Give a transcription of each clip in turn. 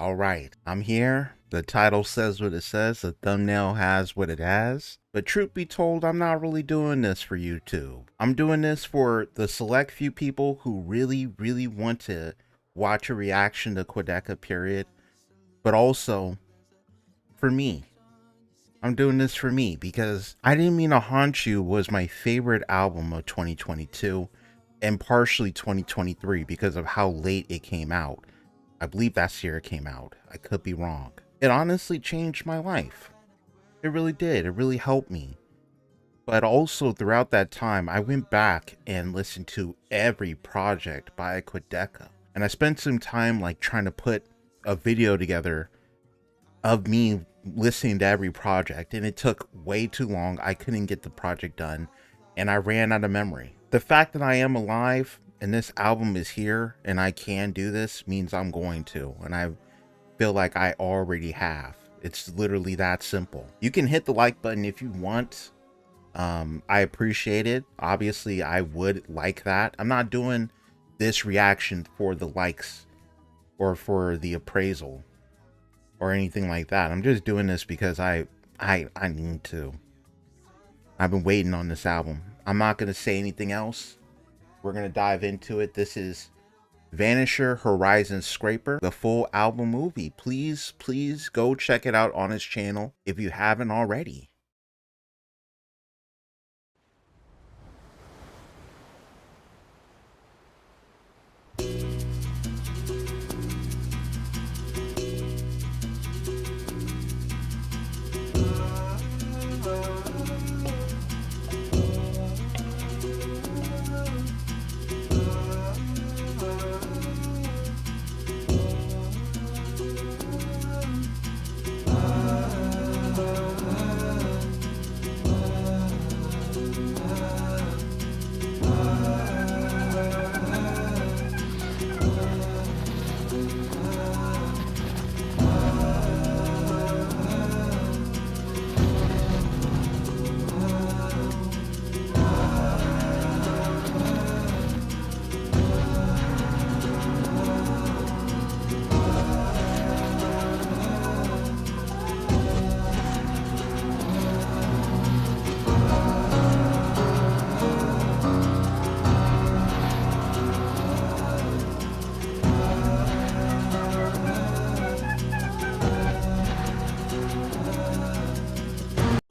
All right, I'm here. The title says what it says, the thumbnail has what it has. But truth be told, I'm not really doing this for YouTube. I'm doing this for the select few people who really want to watch a reaction to Quadeca, period. But also for me. I'm doing this for me because I Didn't Mean to Haunt You was my favorite album of 2022 and partially 2023 because of how late it came out. I believe that's the year it came out. I could be wrong. It honestly changed my life. It really did. It really helped me. But also throughout that time, I went back and listened to every project by Quadeca. And I spent some time like trying to put a video together of me listening to every project, and it took way too long. I couldn't get the project done and I ran out of memory. The fact that I am alive and this album is here and I can do this means I'm going to, and I feel like I already have. It's literally that simple. You can hit the like button if you want. I appreciate it. Obviously I would like that. I'm not doing this reaction for the likes or for the appraisal or anything like that. I'm just doing this because I need to. I've been waiting on this album. I'm not going to say anything else. We're going to dive into it. This is Vanisher Horizon Scraper, the full album movie. Please go check it out on his channel if you haven't already.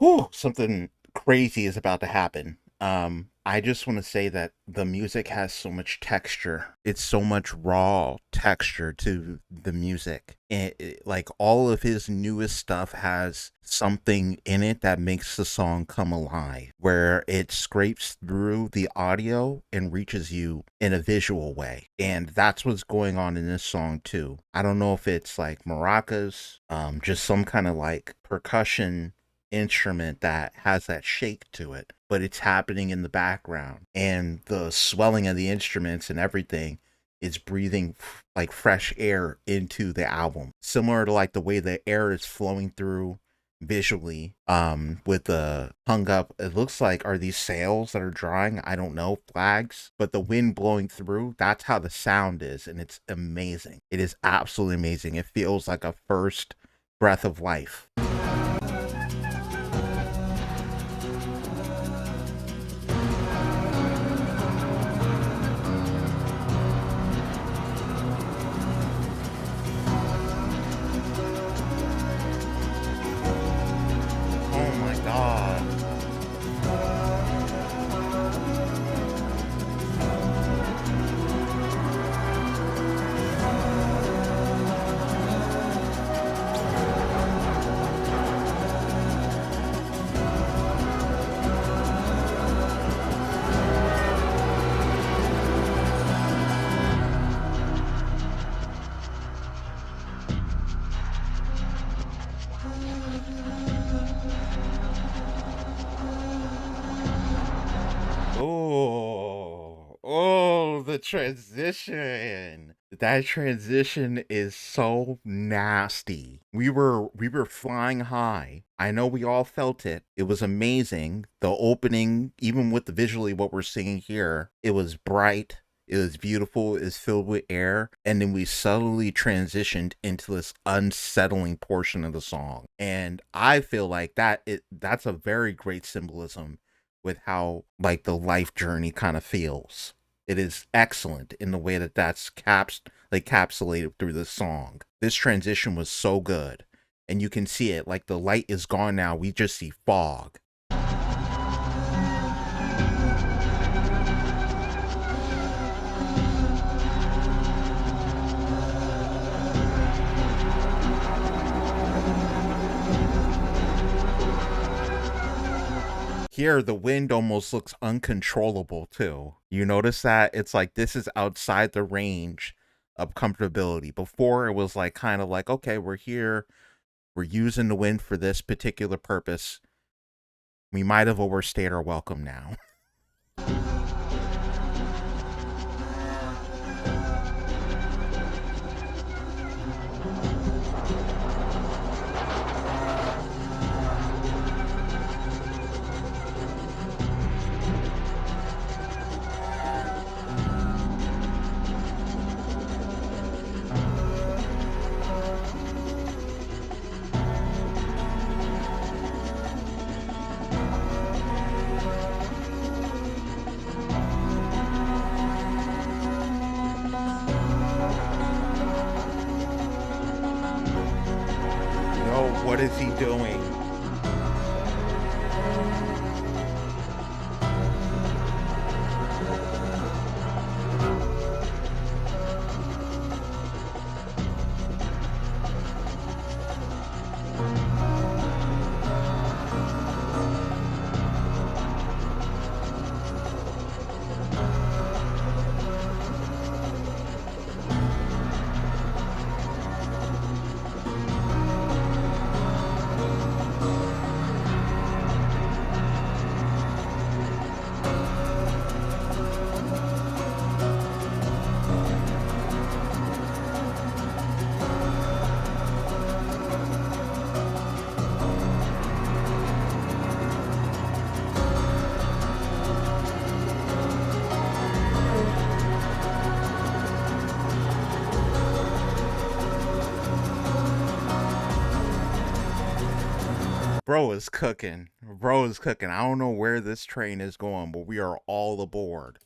Whew, something crazy is about to happen. I just want to say that the music has so much texture. It's so much raw texture to the music. Like all of his newest stuff has something in it that makes the song come alive, where it scrapes through the audio and reaches you in a visual way. And that's what's going on in this song too. I don't know if it's like maracas, just some kind of like percussion instrument that has that shake to it, but it's happening in the background, and the swelling of the instruments and everything is breathing like fresh air into the album, similar to like the way the air is flowing through visually, with the hung up, it looks like, are these sails that are drying? I don't know, flags, but the wind blowing through, that's how the sound is, and it's amazing. It is absolutely amazing. It feels like a first breath of life. Oh my god. The transition. That transition is so nasty. We were flying high. I know we all felt it. It was amazing. The opening, even with the visually what we're seeing here, it was bright. It was beautiful, it's filled with air, and then we subtly transitioned into this unsettling portion of the song. And I feel like that's a very great symbolism with how like the life journey kind of feels. It is excellent in the way that that's capsulated through the song. This transition was so good. And you can see it, like the light is gone now, we just see fog. Here, the wind almost looks uncontrollable too. You notice that? It's like this is outside the range of comfortability. Before, it was like kind of like, okay, we're here, we're using the wind for this particular purpose. We might have overstayed our welcome now. No, what is he doing? Bro is cooking. Bro is cooking. I don't know where this train is going, but we are all aboard.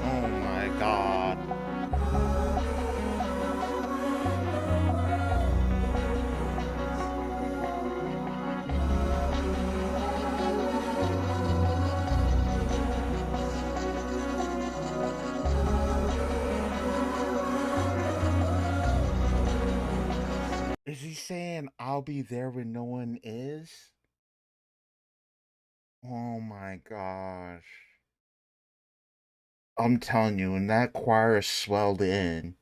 Oh my god. Is he saying I'll be there when no one is? Oh my gosh. I'm telling you, when that choir swelled in,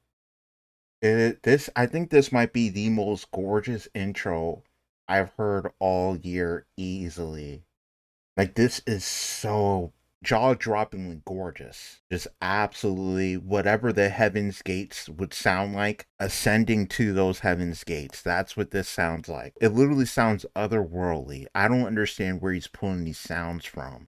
I think this might be the most gorgeous intro I've heard all year easily. Like this is so jaw-droppingly gorgeous. Just absolutely whatever the heaven's gates would sound like, ascending to those heaven's gates. That's what this sounds like. It literally sounds otherworldly. I don't understand where he's pulling these sounds from.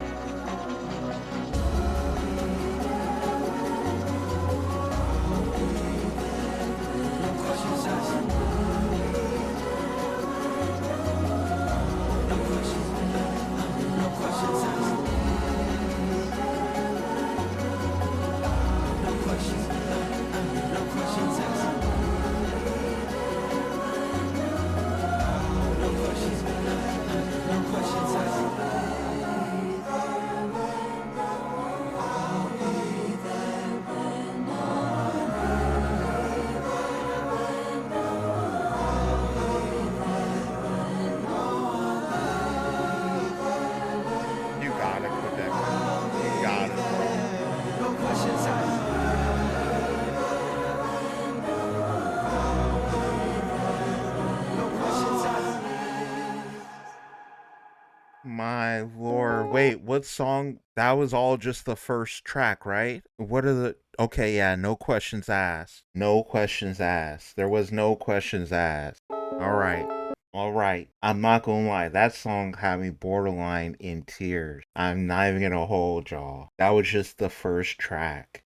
My lord. Wait, what song? That was all just the first track, right? What are the. Okay, yeah, no questions asked. No questions asked. There was no questions asked. Alright. Alright. I'm not gonna lie. That song had me borderline in tears. I'm not even gonna hold y'all. That was just the first track.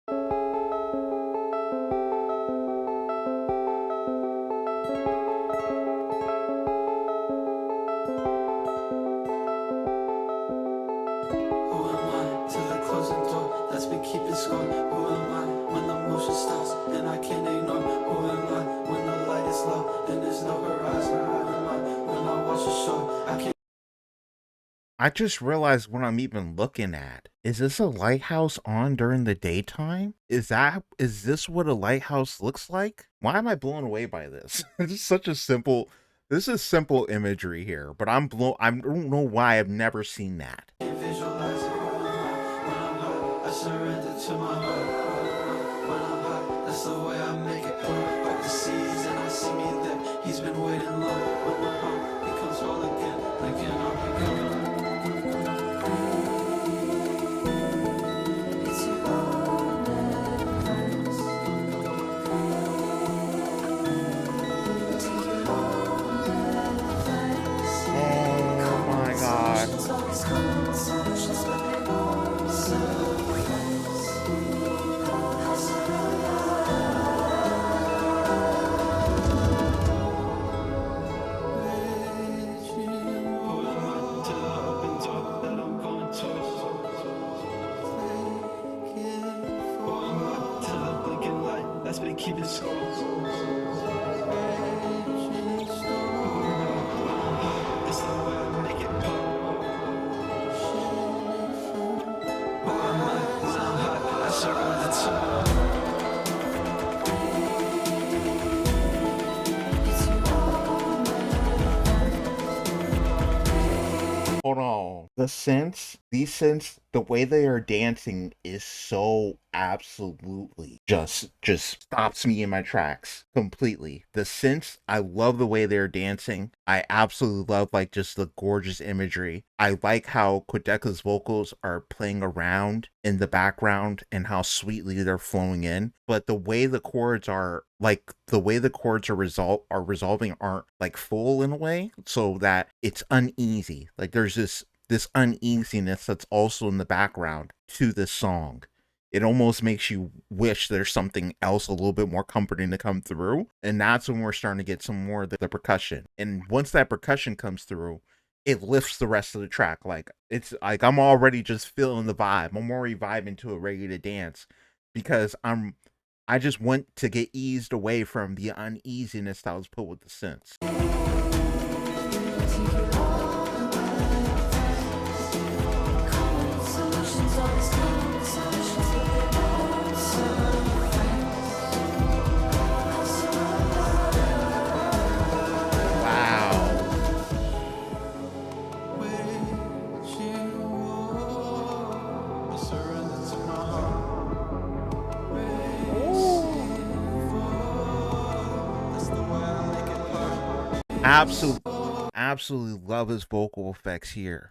I just realized what I'm even looking at. Is this a lighthouse on during the daytime? Is this what a lighthouse looks like? Why am I blown away by this? This is simple imagery here, but I don't know why I've never seen that. Hold on. These synths, the way they are dancing is so absolutely just stops me in my tracks completely. The synths, I love the way they're dancing. I absolutely love like just the gorgeous imagery. I like how Quadeca's vocals are playing around in the background and how sweetly they're flowing in. But the way the chords are resolving aren't like full in a way, so that it's uneasy. Like there's this uneasiness that's also in the background to this song. It almost makes you wish there's something else a little bit more comforting to come through. And that's when we're starting to get some more of the percussion. And once that percussion comes through, it lifts the rest of the track. Like it's like I'm already just feeling the vibe. I'm already vibing to it, ready to dance, because I just want to get eased away from the uneasiness that was put with the synths. Absolutely love his vocal effects here.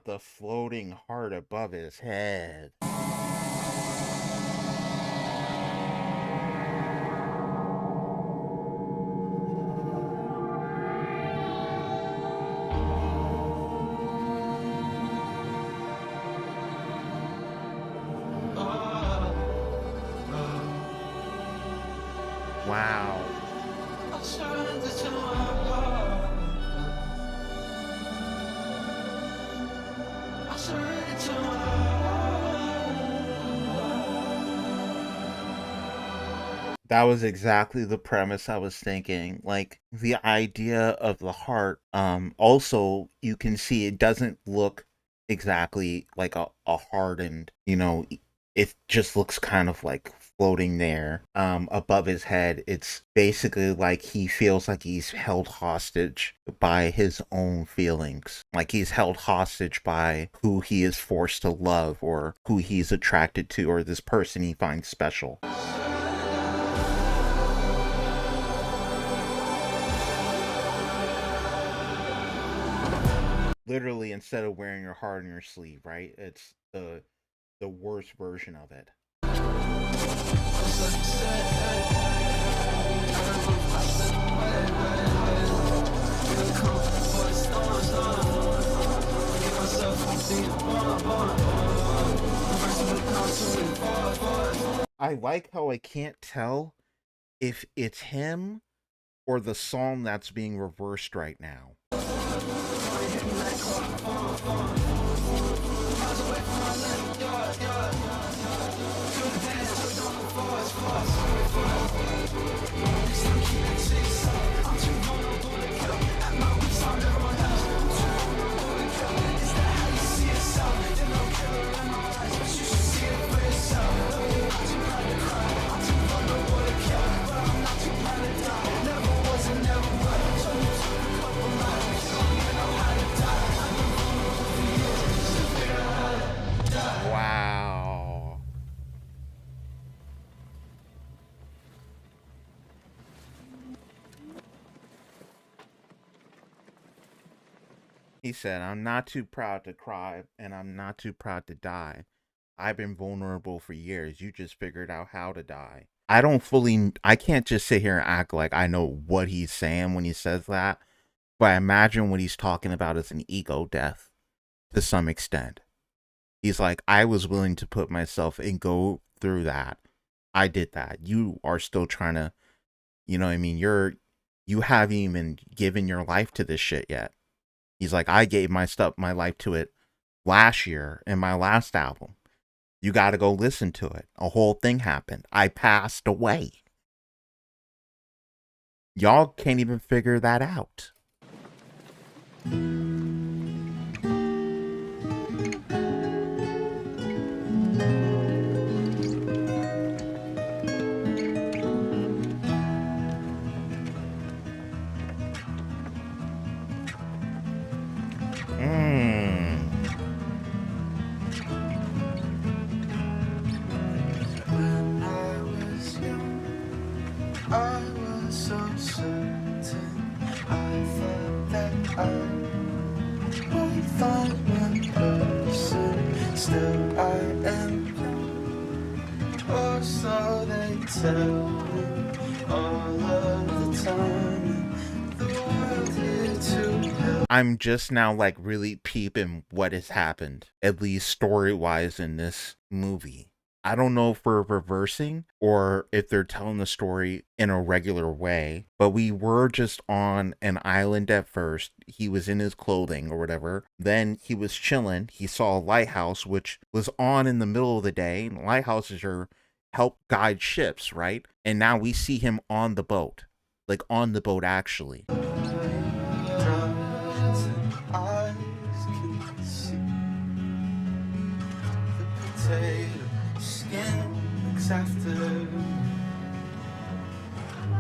got the floating heart above his head. Wow. That was exactly the premise I was thinking. Like the idea of the heart. Also you can see it doesn't look exactly like a hardened, it just looks kind of like floating there above his head. It's basically like he feels like he's held hostage by his own feelings, like he's held hostage by who he is forced to love or who he's attracted to or this person he finds special. Literally, instead of wearing your heart on your sleeve, right? It's the worst version of it. I like how I can't tell if it's him or the song that's being reversed right now. Wow. He said, I'm not too proud to cry and I'm not too proud to die. I've been vulnerable for years. You just figured out how to die. I can't just sit here and act like I know what he's saying when he says that, but I imagine what he's talking about is an ego death to some extent. He's like, I was willing to put myself and go through that. I did that. You are still trying to, you know what I mean? You haven't even given your life to this shit yet. He's like, I gave my life to it last year in my last album. You got to go listen to it. A whole thing happened. I passed away. Y'all can't even figure that out. When I was young, I was so certain. I thought that I would find one person. Still, I am young, or so they tell me all of the time. The world here to help. I'm just now like really peeping what has happened, at least story wise in this movie. I don't know if we're reversing or if they're telling the story in a regular way, but we were just on an island at first. He was in his clothing or whatever. Then he was chilling. He saw a lighthouse, which was on in the middle of the day. And lighthouses are help guide ships, right? And now we see him on the boat, like on the boat actually. Eyes can see the potato skin looks after.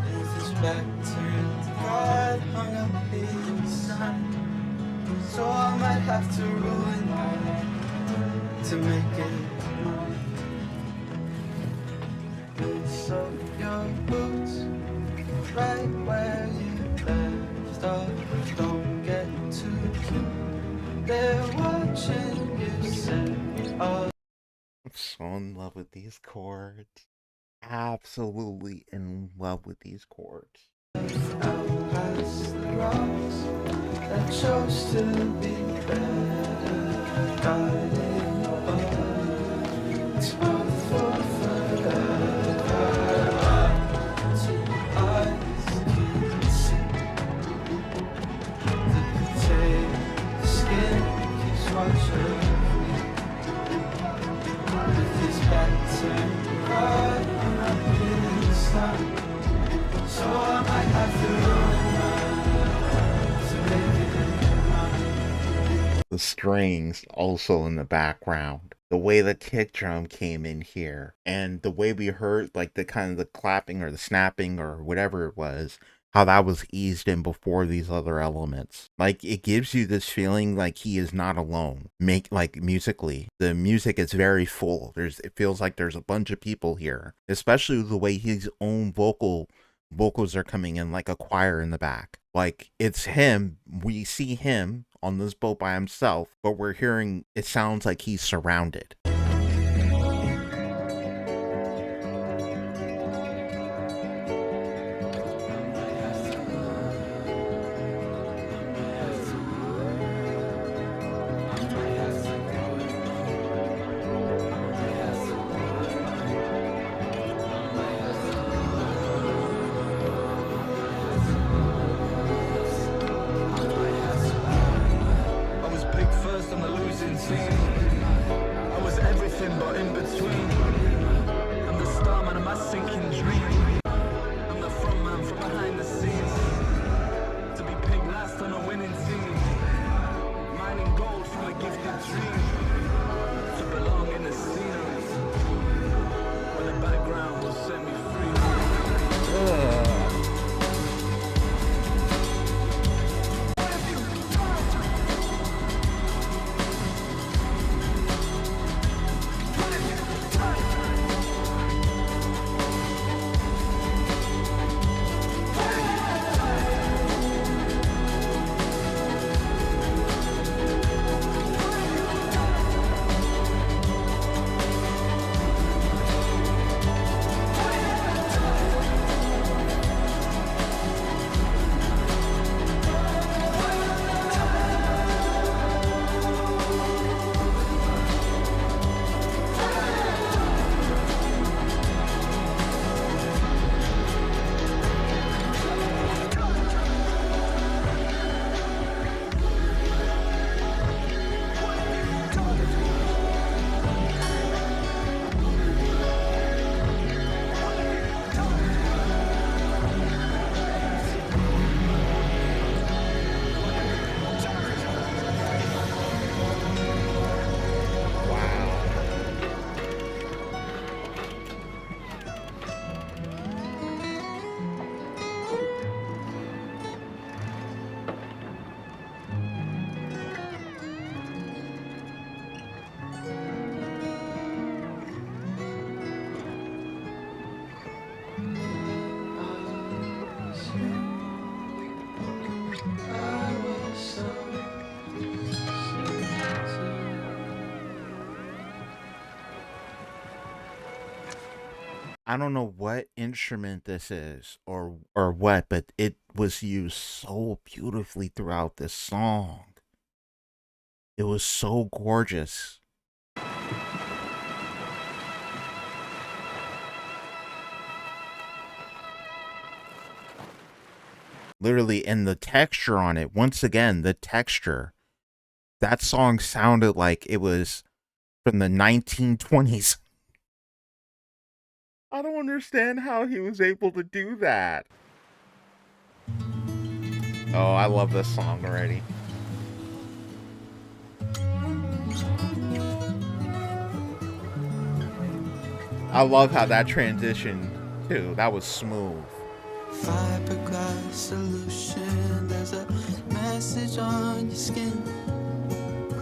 Is his back turned? God hung up his sign, so I might have to ruin mine to make it mine. So your boots right where you left off. Don't get too cute. They're watching so in love with these chords. Absolutely in love with these chords. Out past the rocks that chose to be better, guiding on its path for forever. Till eyes can see the potato skin keeps watching with his back turned right up in the sun. So I might have to make it. The strings also in the background. The way the kick drum came in here, and the way we heard like the kind of the clapping or the snapping or whatever it was, how that was eased in before these other elements. Like it gives you this feeling like he is not alone. Like musically, the music is very full. It feels like there's a bunch of people here, especially the way his own vocals are coming in like a choir in the back. Like it's him. We see him on this boat by himself, but we're hearing it sounds like he's surrounded. I don't know what instrument this is or what, but it was used so beautifully throughout this song. It was so gorgeous. Literally, and the texture on it, once again, the texture. That song sounded like it was from the 1920s. I don't understand how he was able to do that. Oh, I love this song already. I love how that transition too. That was smooth. Fiberglass solution, there's a message on your skin,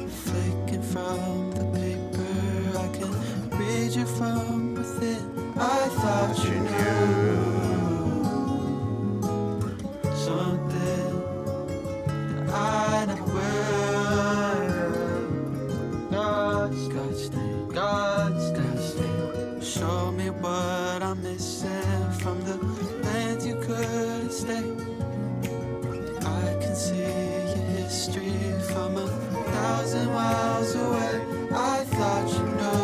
flicking from the paper. I can read you from within. I thought you knew something that I never will. Godstained, Godstained. show me what I'm missing from the land you couldn't stay. I can see your history from 1,000 miles away. I thought you knew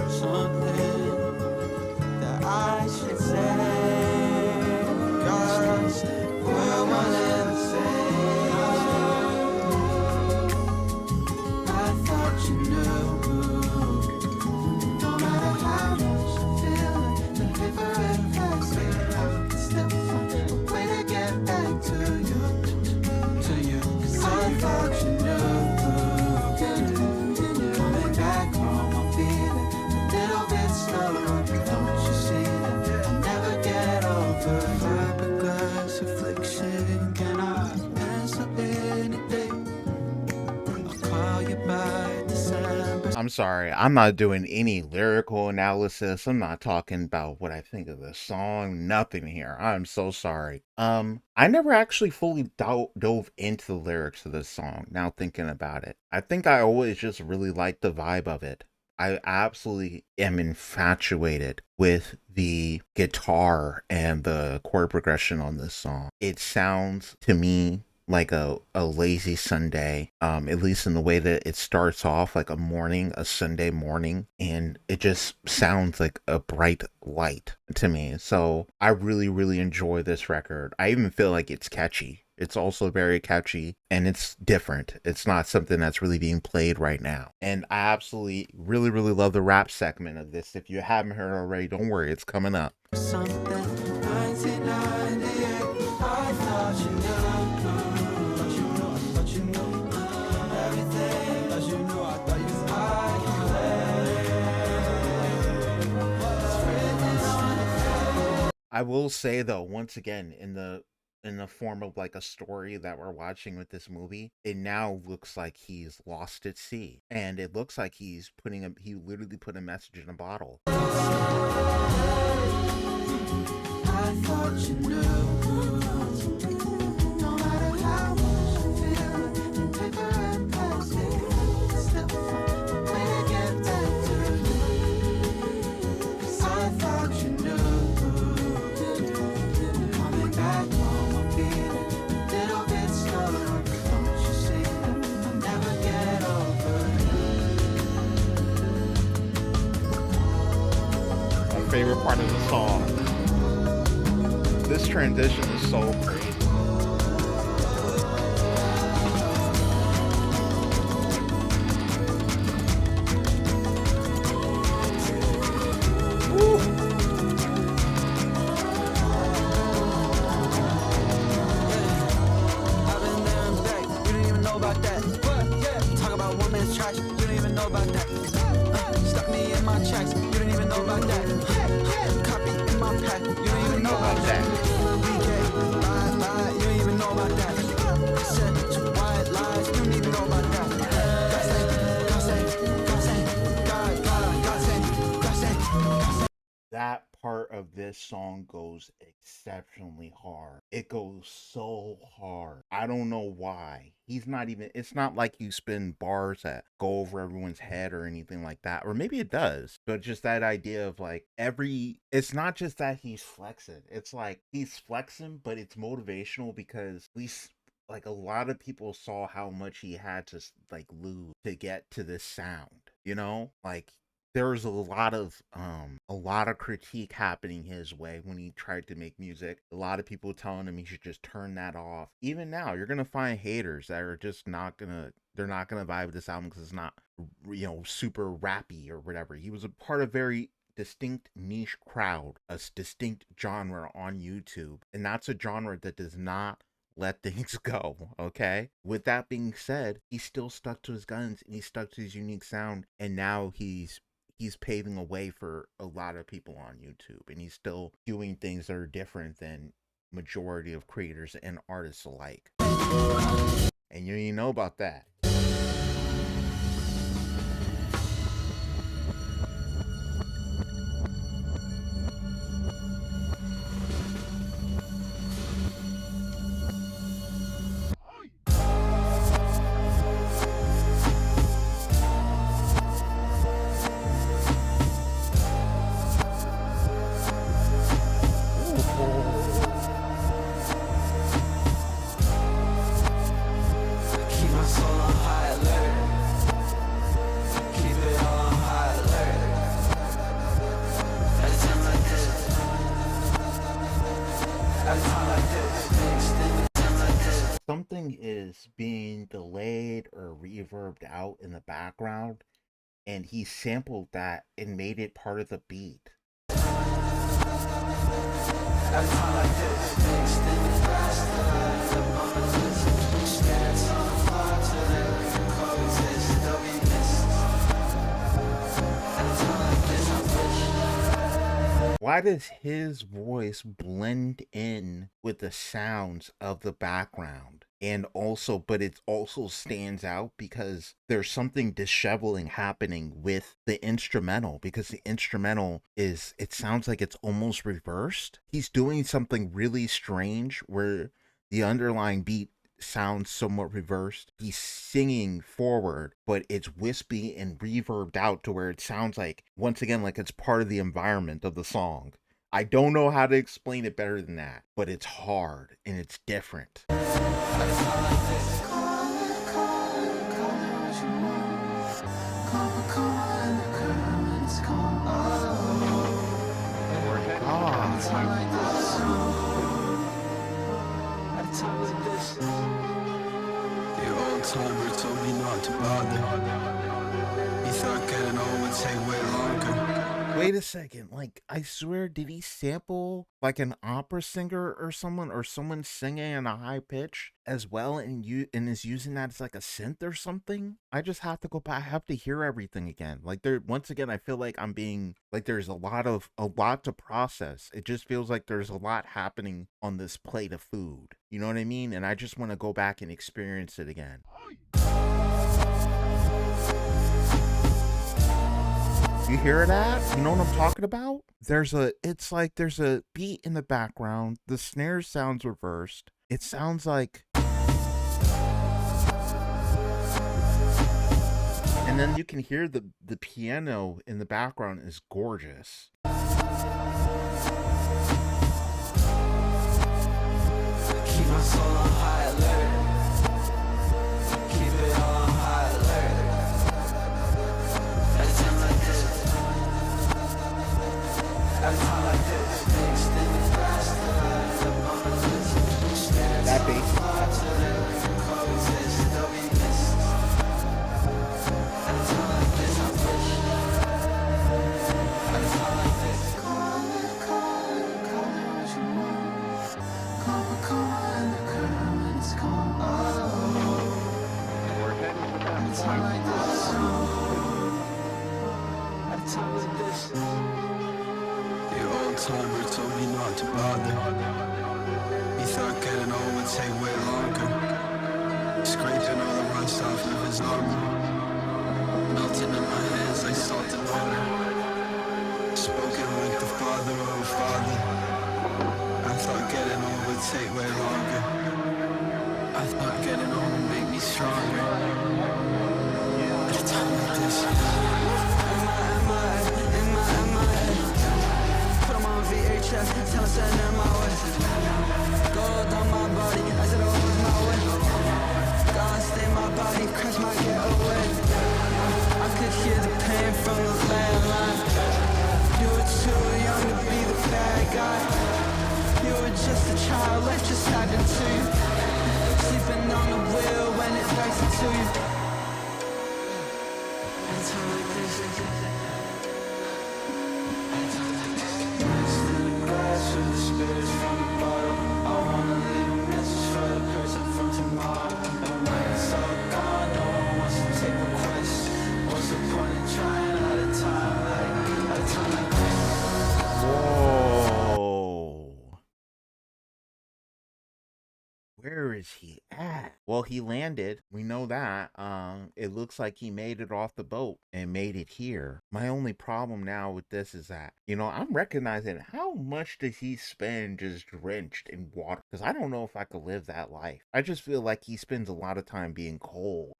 something that I should say. Cause we're one and the same. I thought you knew. No matter how much I feel like the paper and plastic, I can still find a way to get back to you. Cause I thought you knew. Coming back home, I'll be there a little bit slower. Don't you see that I'll never get over fiberglass affliction? Can I pencil in a day? I'll call you by December. I'm sorry, I'm not doing any lyrical analysis. I'm not talking about what I think of the song, nothing here. I'm so sorry. I never actually fully dove into the lyrics of this song, now thinking about it. I think I always just really liked the vibe of it. I absolutely am infatuated with the guitar and the chord progression on this song. It sounds to me like a lazy Sunday, at least in the way that it starts off, like a Sunday morning, and it just sounds like a bright light to me. So I really, really enjoy this record. I even feel like it's catchy. It's also very catchy, and it's different. It's not something that's really being played right now. And I absolutely, really, really love the rap segment of this. If you haven't heard already, don't worry, it's coming up. Something 1998, I thought you knew. Everything that you knew, I thought you I will say though, once again, in the form of like a story that we're watching with this movie, it now looks like he's lost at sea, and it looks like he literally put a message in a bottle. I thought you knew. No matter how much I feel in paper and plastic, still find a way to get back to you. 'Cause I thought you knew. Coming back home, I'll be there a little bit slower. Don't you see that I'll never get over My favorite part of the song. This transition is so great. I've been there and back, you don't even know about that. Talk about one man's trash, you don't even know about that. Stuck me in my tracks, you don't even know about that. Copy in my pack, you don't even know about that. BK, lie, you don't even know about that. Said two white lies, you don't even know about that. Godstained. That part of this song goes exceptionally hard. It goes so hard. I don't know why. It's not like you spin bars that go over everyone's head or anything like that. Or maybe it does. But just that idea of like it's not just that he's flexing. It's like he's flexing, but it's motivational because like a lot of people saw how much he had to like lose to get to this sound, like there was a lot of critique happening his way when he tried to make music. A lot of people telling him he should just turn that off. Even now, you're gonna find haters that are just they're not gonna vibe with this album because it's not super rappy or whatever. He was a part of very distinct niche crowd, a distinct genre on YouTube, and that's a genre that does not let things go. Okay, with that being said, he still stuck to his guns and he stuck to his unique sound, and now he's paving a way for a lot of people on YouTube, and he's still doing things that are different than majority of creators and artists alike. And you know about that. reverbed out in the background, and he sampled that and made it part of the beat. Why does his voice blend in with the sounds of the background? And also, but it also stands out because there's something disheveling happening with the instrumental, because the instrumental is, it sounds like it's almost reversed. He's doing something really strange where the underlying beat sounds somewhat reversed. He's singing forward, but it's wispy and reverbed out to where it sounds like, once again, like it's part of the environment of the song. I don't know how to explain it better than that, but it's hard and it's different. Timer told me not to bother. He thought getting on would take way longer. Wait a second, like, I swear, did he sample like an opera singer or someone singing in a high pitch as well, and is using that as like a synth or something? I just have to go back, I have to hear everything again. Like, there, once again, I feel like I'm being, like, there's a lot to process. It just feels like there's a lot happening on this plate of food. You know what I mean? And I just want to go back and experience it again. You hear that? You know what I'm talking about? It's like there's a beat in the background. The snare sounds reversed. It sounds like, and then you can hear the piano in the background is gorgeous. Keep my soul on high alert. Keep it all on high alert. At a time like this. At a time like this. Extended fast that bass. Timer told me not to bother. He thought getting on would take way longer. Scraping all the rust off of his armor, melting in my hands like salt and water. Spoken like the father of a father. I thought getting on would take way longer. I thought getting on would make me stronger. At a time like this. VHS, tell us that in my way. Gold on my body, as it always my way. Godstained my body, crash my getaway. I could hear the pain from the landline. You were too young to be the bad guy. You were just a child, life just happened to you. Sleeping on the wheel when it breaks into you. At a time like this. For the spirits from the bottom, I wanna leave a message for the person from tomorrow. And when it's all gone, no one wants to take requests. What's the point in trying at a time like this? Whoa. Where is he at? Well, he landed. We know that. It looks like he made it off the boat and made it here. My only problem now with this is that, you know, I'm recognizing how much does he spend just drenched in water? Because I don't know if I could live that life. I just feel like he spends a lot of time being cold.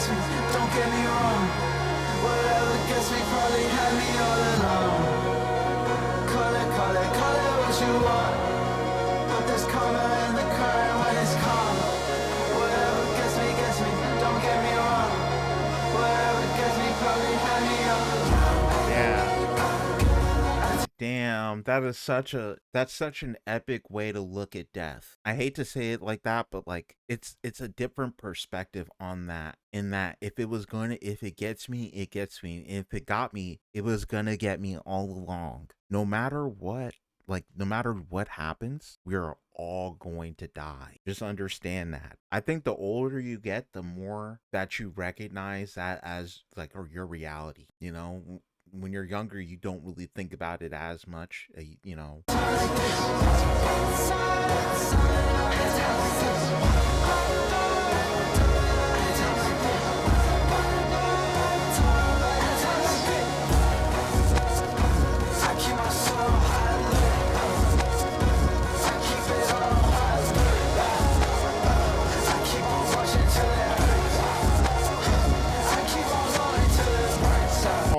gets me, don't get me wrong. Whatever gets me probably had me all along. Call it what you want. But there's karma in the current when it's calm. Whatever gets me, don't get me wrong. Whatever gets me probably had me all along. Yeah. Damn, that's such an epic way to look at death. I hate to say it like that, but like it's a different perspective on that. In that if it gets me, it gets me. If it got me, it was gonna get me all along. No matter what, no matter what happens, we're all going to die. Just understand that. I think the older you get, the more that you recognize that as like or your reality, you know? When you're younger, you don't really think about it as much, you know.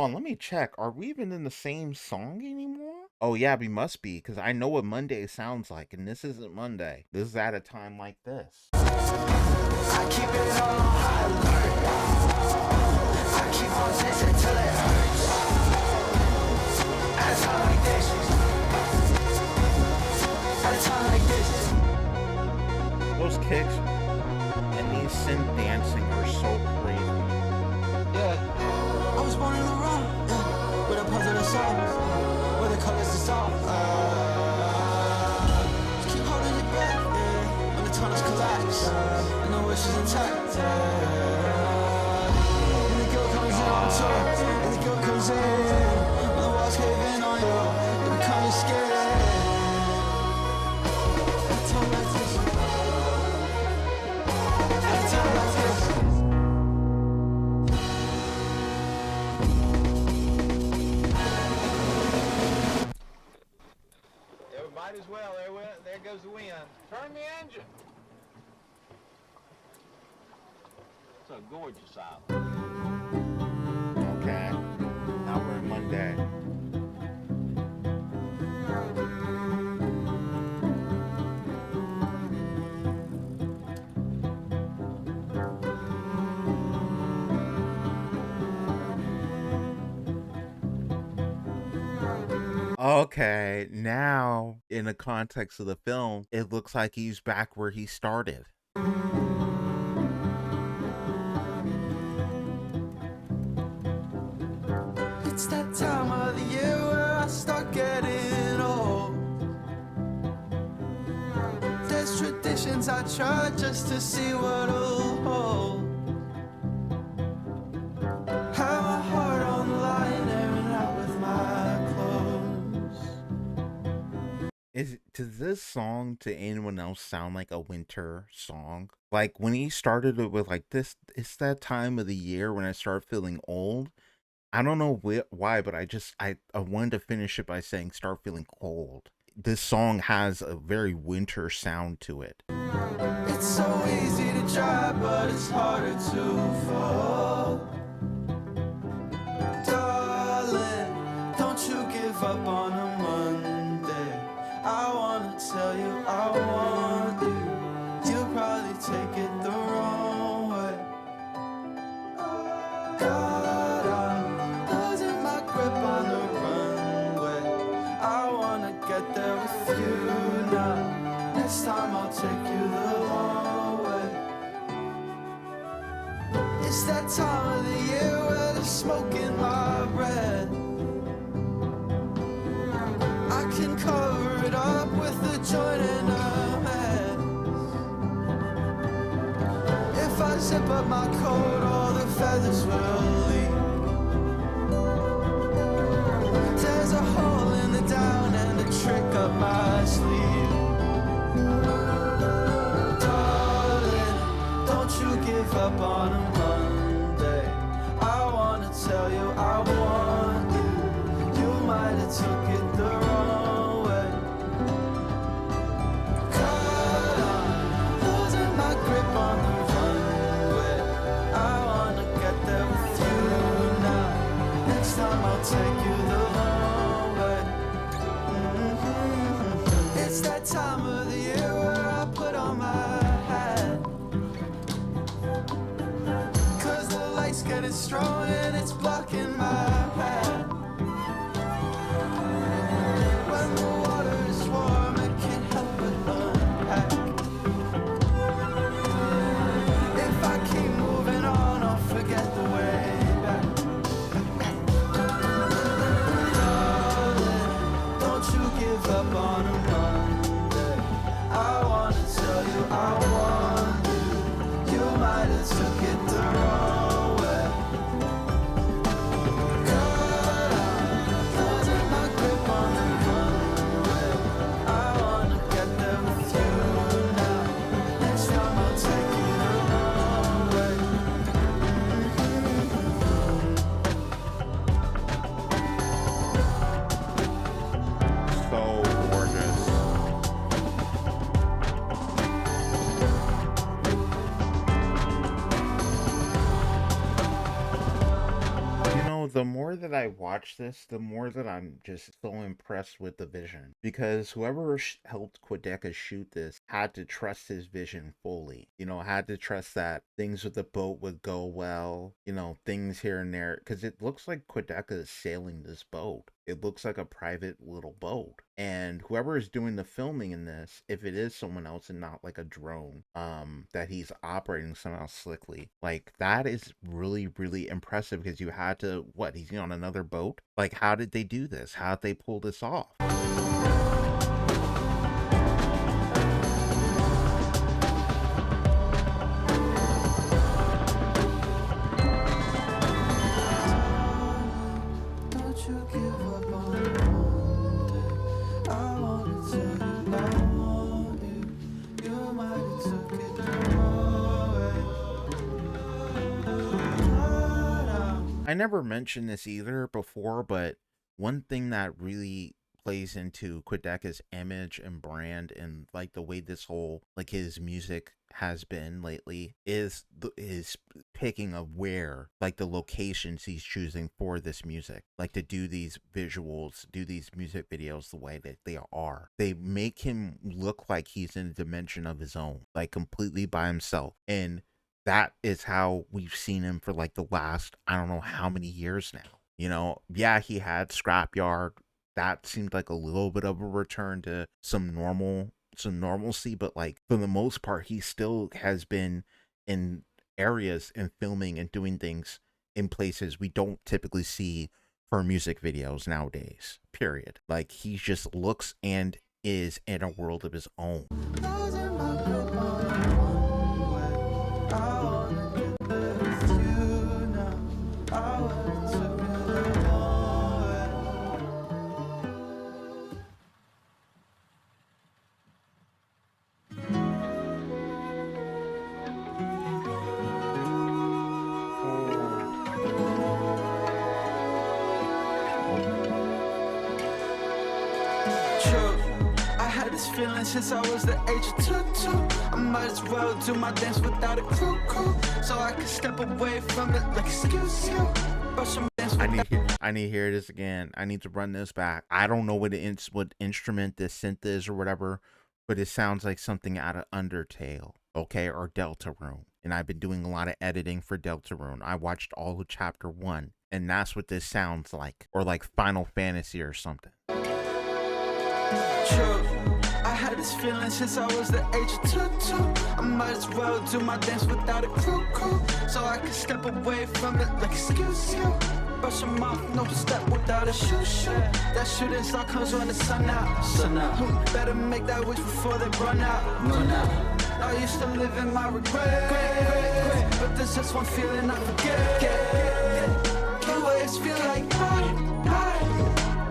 Let me check. Are we even in the same song anymore? Oh yeah, we must be, because I know what Monday sounds like, and this isn't Monday. This is at a time like this. I keep it on high alert. I keep on dancing till it hurts. At a time like this. At a time like this. Those kicks and these synth dancing are so crazy. Yeah, I was born in the wrong, yeah, with a puzzle to solve, where the colors dissolve. Just keep holding your breath, yeah, when the tunnels collapse, and the wish is intact. And the guilt comes in on tour, and the guilt comes in, when the walls cave in on you, you become scared. At a time like this, at a time like this. Might as well. There goes the wind. Turn the engine. It's a gorgeous island. Okay. Now we're in Monday. Okay, now in the context of the film, it looks like he's back where he started. It's that time of the year where I start getting old. There's traditions I try just to see what'll hold. Have my heart on the line, airing out with my clothes. Does this song to anyone else sound like a winter song? Like when he started it with like this, it's that time of the year when I start feeling old. I don't know why, but I wanted to finish it by saying start feeling cold. This song has a very winter sound to it. It's so easy to try, but it's harder to fall. Darling, don't you give up on a Monday. I wanna tell you I want you. You'll probably take it the wrong way. God, I'm losing my grip on the runway. I wanna get there with you now. Next time I'll take you the long way. It's that time of the year where there's smoke in my breath. I can cover it up with a joint and a mess. If I zip up my coat, all the feathers will leave. There's a hole in the down and a trick up my sleeve. Darling, don't you give up on a Monday. I wanna tell you I want you. You might have took it the wrong way. God, I'm losing my grip on the runway. I wanna night's getting strong and it's blocking my path. When the water is warm, I can't help but unpack. If I keep moving on, I'll forget the way back. Darling, don't you give up on a Monday. I wanna tell you I want you. You might have took it the wrong way. God, I'm losing my grip on the Monday. I wanna get there with you now. Next time I'll take you the long way. So gorgeous. You know, the more that I watch this, the more that I'm just so impressed with the vision. Because whoever helped Quadeca shoot this had to trust his vision fully. You know, had to trust that things with the boat would go well, you know, things here and there. Because it looks like Quadeca is sailing this boat. It looks like a private little boat. And whoever is doing the filming in this, if it is someone else and not like a drone, that he's operating somehow slickly, like that is really, really impressive because you had to, what, he's on another boat? Like, how did they do this? How did they pull this off? Don't you give up on Monday. I wanna tell you I want you. You might have took it the wrong way. I never mentioned this either before, but one thing that really plays into Quadeca's image and brand and like the way this whole like his music has been lately is is picking of where like the locations he's choosing for this music, like to do these visuals, do these music videos the way that they are. They make him look like he's in a dimension of his own, like completely by himself. And that is how we've seen him for like the last, I don't know how many years now. You know, yeah, he had Scrapyard. That seemed like a little bit of a return to some normalcy, but like for the most part, he still has been in areas and filming and doing things in places we don't typically see for music videos nowadays. Period. Like he just looks and is in a world of his own. Losing my grip on one way. I wanna get there with you now. I wanna took it the wrong way. True. I had this feeling since I was the age of 2. I might as well do my dance without a crew, so I can step away from it like excuse you. Brush some dance I without need to hear this again. I need to run this back. I don't know what what instrument this synth is or whatever, but it sounds like something out of Undertale, okay, or Deltarune. And I've been doing a lot of editing for Deltarune. I watched all of Chapter 1, and that's what this sounds like, or like Final Fantasy or something. True. I had this feeling since I was the age of 2. I might as well do my dance without a crew, so I can step away from it like excuse you. Brush them off, no step without a shoe. That shooting star comes when the sun out. Better make that wish before they run out. I used to live in my regret, but there's just one feeling I forget. You always feel like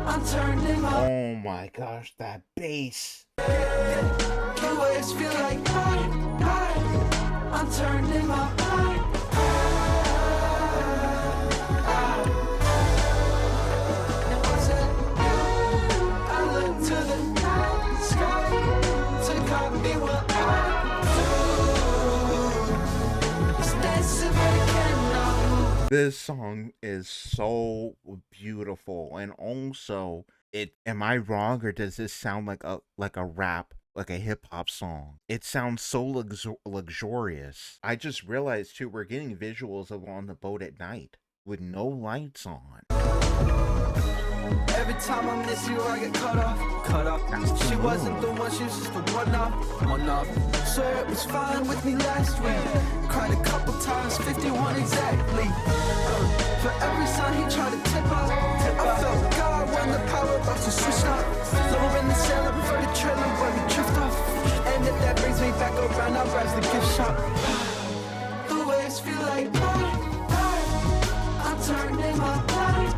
I'm turning my. Oh my gosh, that bass. You always feel like I'm turning my mind. Now was it you? I look to the night sky to copy what I do. It's dancing, but it cannot move. This song is so beautiful, and also am I wrong, or does this sound like a rap like a hip hop song. It sounds so luxurious. I just realized too, we're getting visuals of on the boat at night with no lights on. Every time I miss you, I get cut off. She wasn't the one, she was just the one off. Swear it was fine with me last week. Cried a couple times, 51 exactly. For every sign he tried to tip off, I felt God when the power box was switched off. Lower in the cell, I prefer the trailer where we drift off. And if that brings me back around, I'll rise the gift shop. The waves feel like I'm turning my light.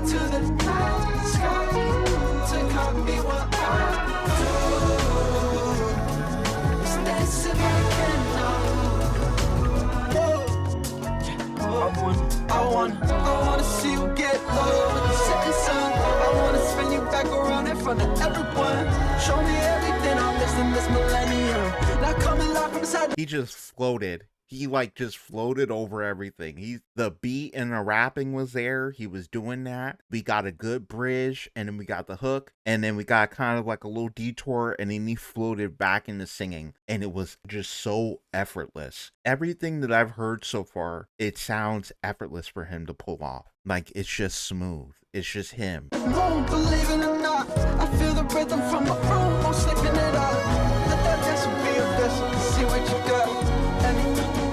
To the night sky to copy what I do. It's dancing like I wanna see you get low with the setting sun. I wanna spin you back around in front of everyone. Show me everything I missed in this millennium. Now coming live from inside. He just floated. He like just floated over everything. The beat and the rapping was there. He was doing that. We got a good bridge, and then we got the hook, and then we got kind of like a little detour, and then he floated back into singing, and it was just so effortless. Everything that I've heard so far, it sounds effortless for him to pull off. Like, it's just smooth. It's just him. Won't believe it or not, I feel the rhythm from my room. I'm slipping it out. Let that vessel be a vessel. See what you got.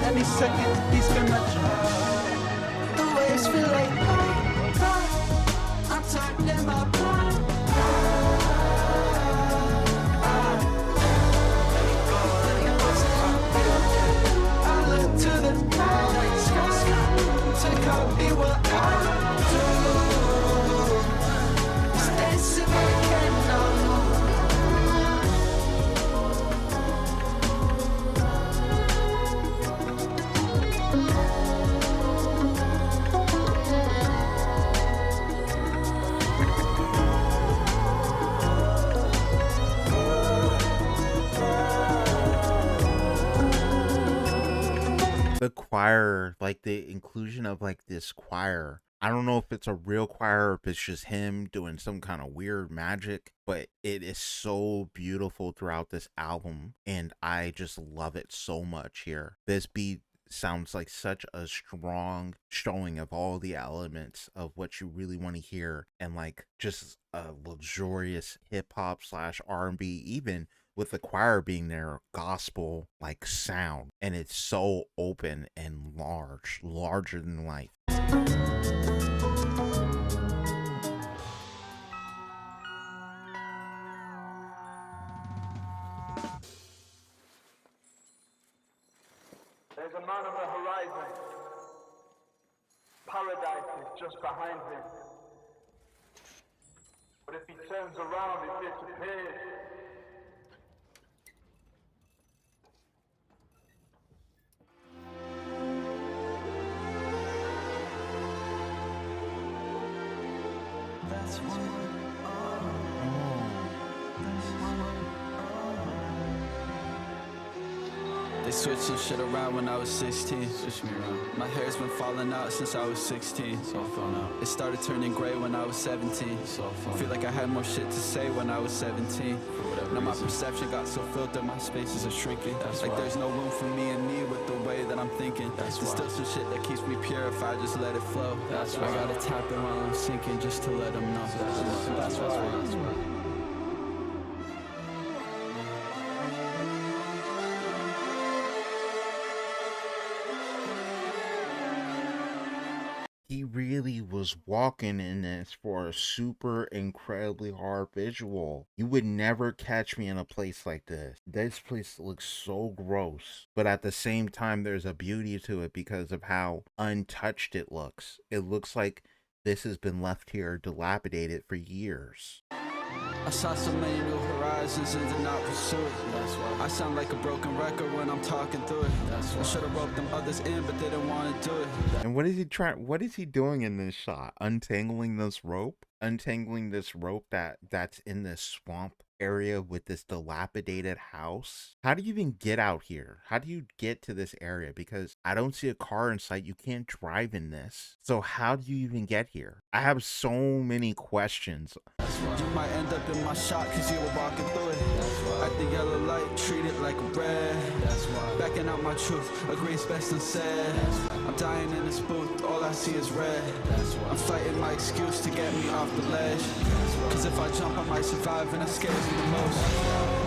Any second, he's gonna try. The waves feel like I'm turning my blind. I look to the night sky to copy what I do. It's dancing like the choir, like the inclusion of like this choir. I don't know if it's a real choir or if it's just him doing some kind of weird magic, but it is so beautiful throughout this album, and I just love it so much here. This beat sounds like such a strong showing of all the elements of what you really want to hear, and like just a luxurious hip-hop / R&B, even with the choir being there, gospel like sound, and it's so open and larger than life. There's a man on the horizon. Paradise is just behind him. But if he turns around, it disappears. They switched some shit around when I was 16. Switched me around. My hair's been falling out since I was 16. It's all falling out. It started turning gray when I was 17. It's all falling out. Feel like I had more shit to say when I was 17. Now my perception got so filtered, my spaces are shrinking. That's like why. There's no room for me and me with the way that I'm thinking. That's There's still some shit that keeps me pure if I just let it flow. That's why. I gotta tap it while I'm sinking just to let them know. That's why. He really was walking in this for a super incredibly hard visual. You would never catch me in a place like this. This place looks so gross, but at the same time there's a beauty to it because of how untouched it looks. It looks like this has been left here dilapidated for years. I saw so many new horizons and did not pursue it. That's why. I sound like a broken record when I'm talking through it. That's why. I should have roped them others in, but they didn't want to do it. And what is he doing in this shot? Untangling this rope? untangling this rope that's in this swamp area with this dilapidated house. How do you even get out here? How do you get to this area? Because I don't see a car in sight. You can't drive in this. So how do you even get here? I have so many questions. You might end up in my shop cause you were walking through it. At the yellow light, treat it like a red. Backing out my truth, agree's best unsaid. I'm dying in this booth, all I see is red. I'm fighting my excuse to get me off the ledge. Cause if I jump I might survive and that scares me the most.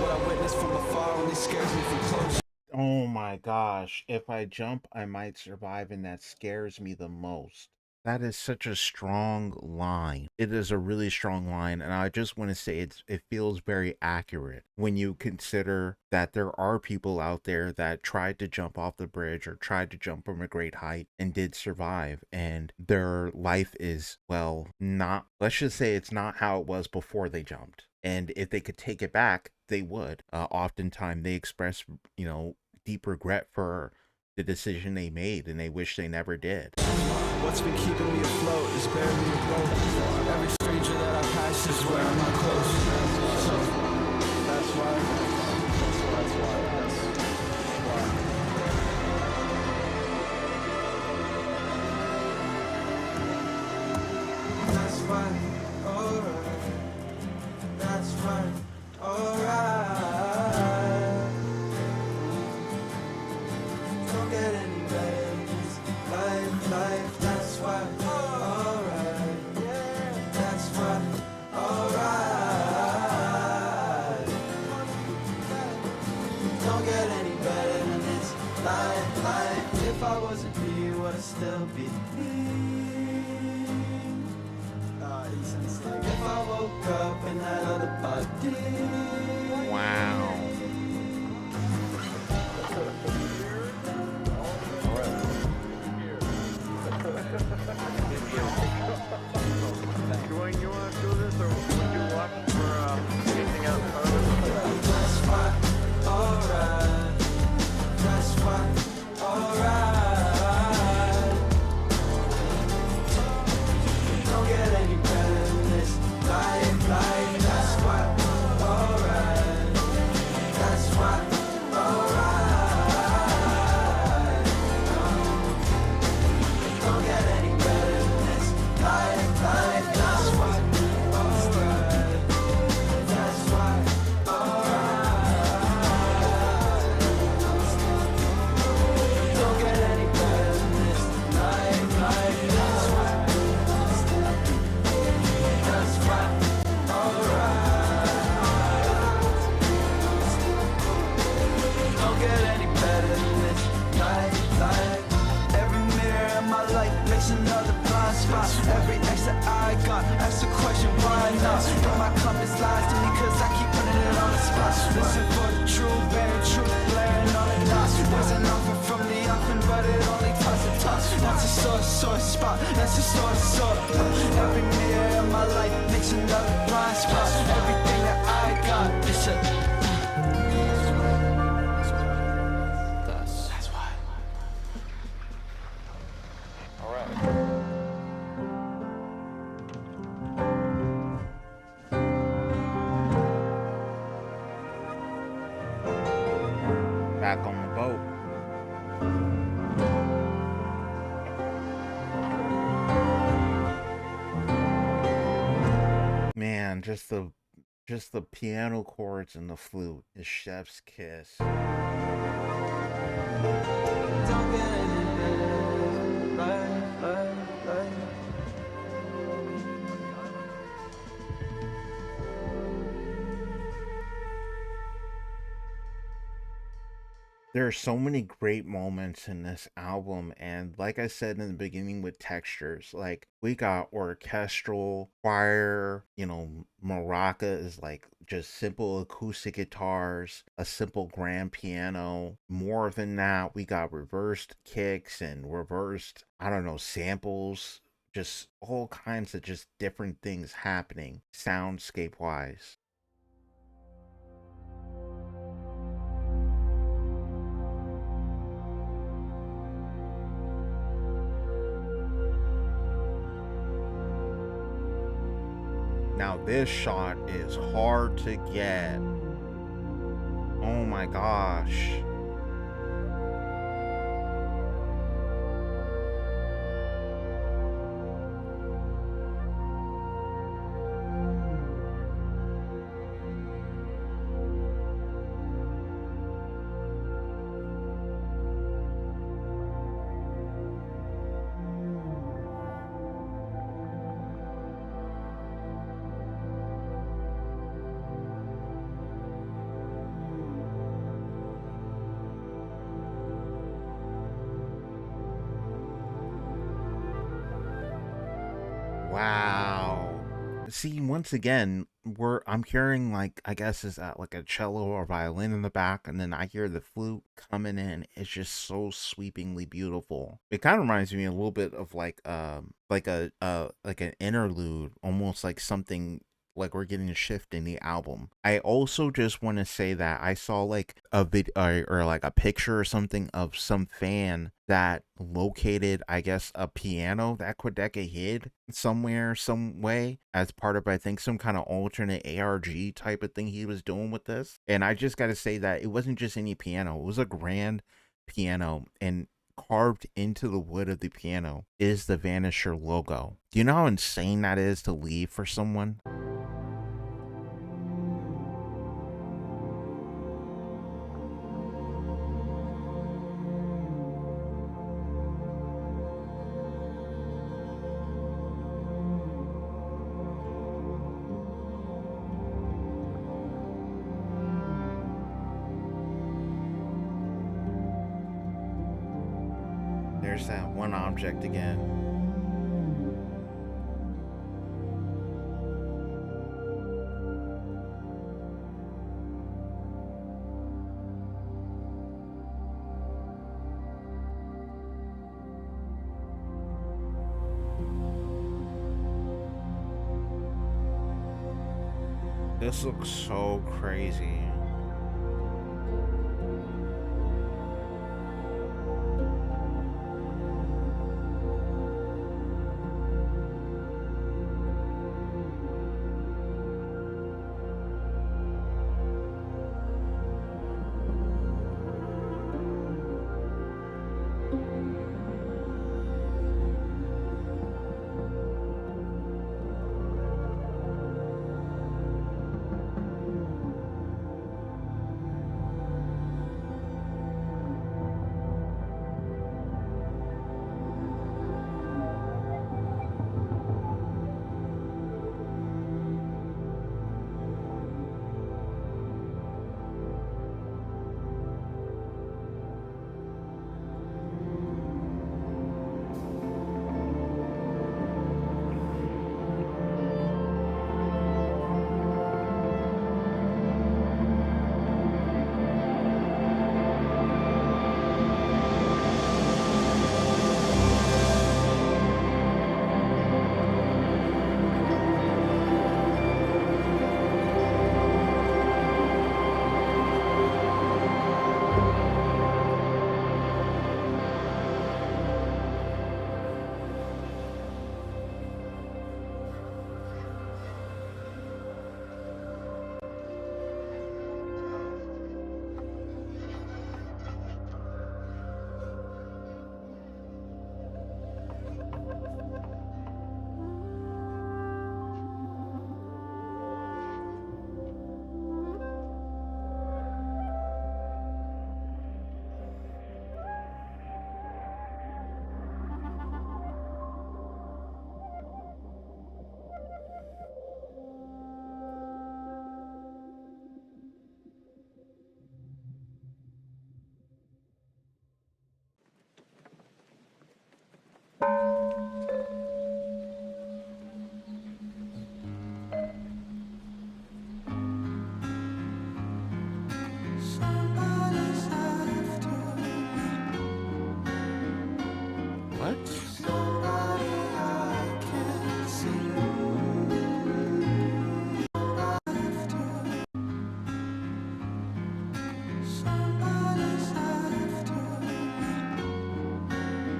What I witness from afar only scares me from close. Oh my gosh, if I jump, I might survive, and that scares me the most. That is such a strong line. It is a really strong line, and I just want to say it feels very accurate when you consider that there are people out there that tried to jump off the bridge or tried to jump from a great height and did survive, and their life is, well, not, let's just say it's not how it was before they jumped. And if they could take it back, they would. Oftentimes they express, deep regret for the decision they made, and they wish they never did. What's been keeping me afloat is bearing me afloat. Every stranger that I pass is wearing my clothes. So that's why. That's fine, alright. That's fine, alright. Don't get any better in this life. That's fine, alright. That's fine, alright. Don't get any better than this life. If I wasn't me, would I still be me? If I woke up in that other body. Wow. You want to do this, or would you watch for anything else? That's fine, alright. That's fine, alright. Don't get any better than this life. That's fine, alright. That's fine, alright. Don't get any better than this life. That's fine, alright. That's fine, alright. Don't get any better than this life. That's fine. That's fine, alright. Don't get any better than this life. Every mirror in my life makes another blind spot. Every ex that I got asks the question, why not? But my compass lies to me cause I keep putting it on the spot. Listen for the truth, very true, blaring on the dot. Wasn't offered from the offing, but it only toss the toss. That's a sore spot, that's a sore. Every mirror in my life makes another blind spot. Everything that I got is a... That's why. Back on the boat. Man, just the piano chords and the flute is chef's kiss. Don't get any better than life. There are so many great moments in this album, and like I said in the beginning with textures, like we got orchestral, choir, maraca is like just simple acoustic guitars, a simple grand piano. More than that, we got reversed kicks and reversed, samples, just all kinds of just different things happening soundscape wise. Now this shot is hard to get. Oh my gosh. Wow. See, once again, I'm hearing like I guess is that like a cello or violin in the back, and then I hear the flute coming in. It's just so sweepingly beautiful. It kind of reminds me a little bit of like a like an interlude, almost like something like we're getting a shift in the album. I also just want to say that I saw like a vid or like a picture or something of some fan that located, I guess, a piano that Quadeca hid somewhere, some way, as part of, I think, some kind of alternate ARG type of thing he was doing with this. And I just got to say that it wasn't just any piano, it was a grand piano, and carved into the wood of the piano is the Vanisher logo. Do you know how insane that is to leave for someone? There's that one object again. This looks so crazy.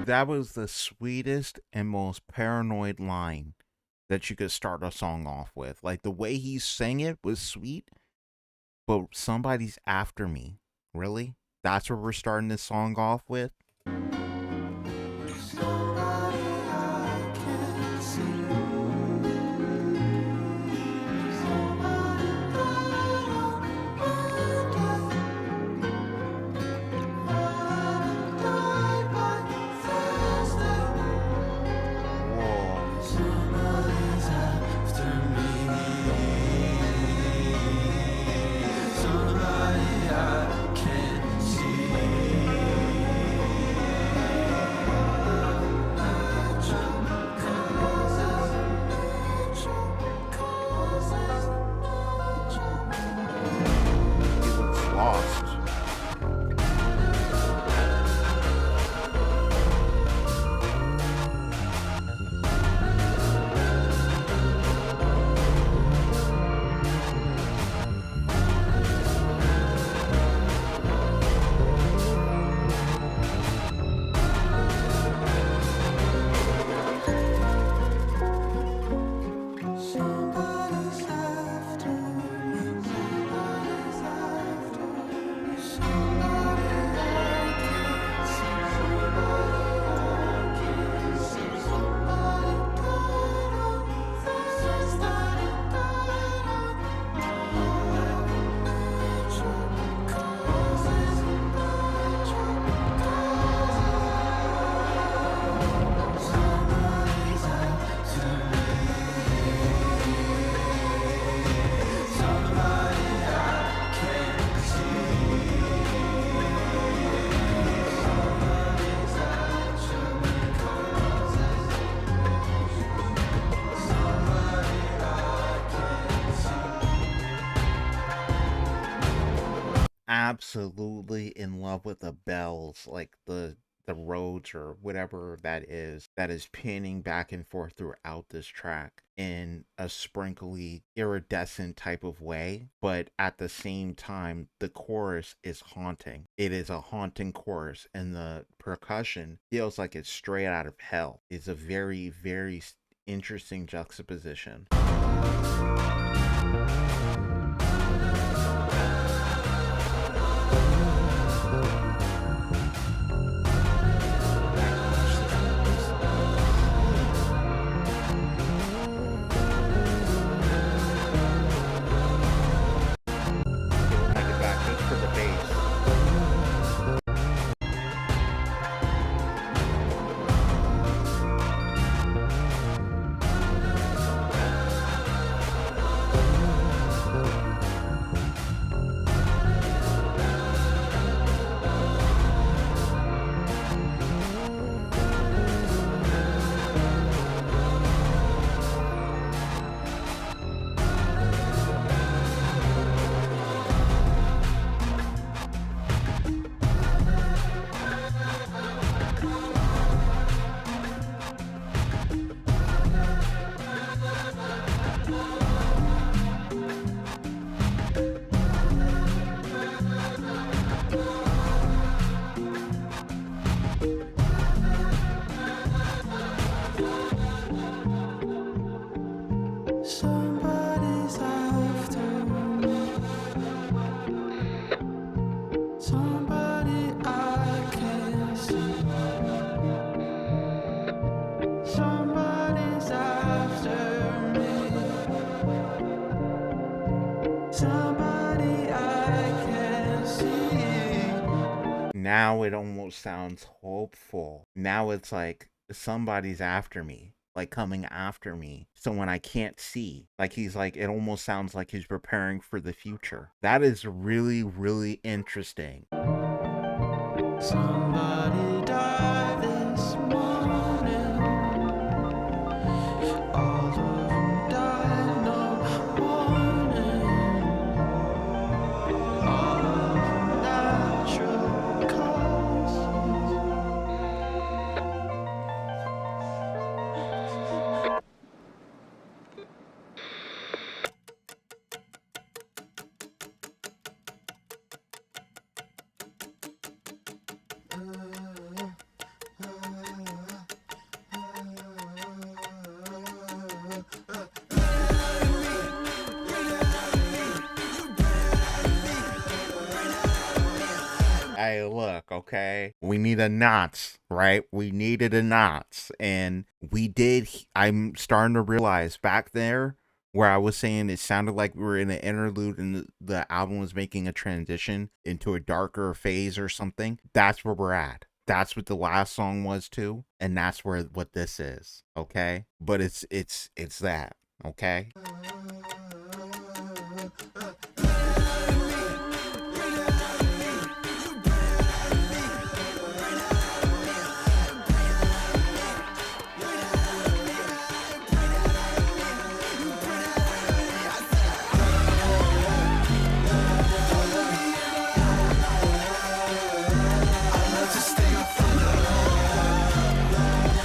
That was the sweetest and most paranoid line that you could start a song off with. Like the way he sang it was sweet, but somebody's after me. Really? That's what we're starting this song off with? Absolutely in love with the bells, like the roads or whatever that is pinning back and forth throughout this track in a sprinkly iridescent type of way, but at the same time the chorus is haunting. It is a haunting chorus, and the percussion feels like it's straight out of hell. It's a very, very interesting juxtaposition. Now it almost sounds hopeful. Now it's like somebody's after me, like coming after me. Someone I can't see. Like he's like, it almost sounds like he's preparing for the future. That is really, really interesting. Somebody died this morning. All of them died, no warning. All of them natural causes. hey, look, okay, we need a knots, right? We needed a knots, and we did. I'm starting to realize back there where I was saying it sounded like we were in an interlude and the album was making a transition into a darker phase or something. That's where we're at. That's what the last song was too, and that's where what this is, okay? But it's that, okay?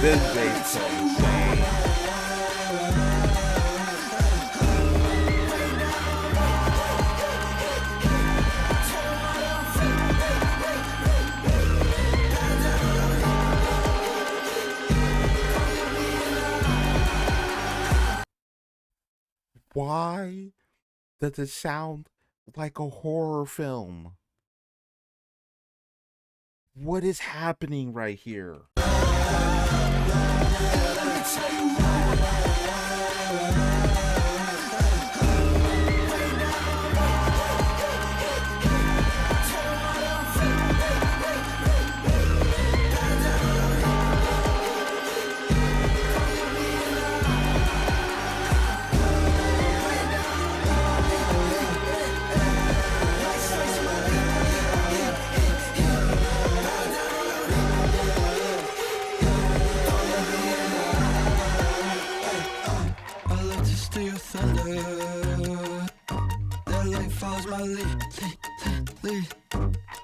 This bass so insane. Why does it sound like a horror film? What is happening right here?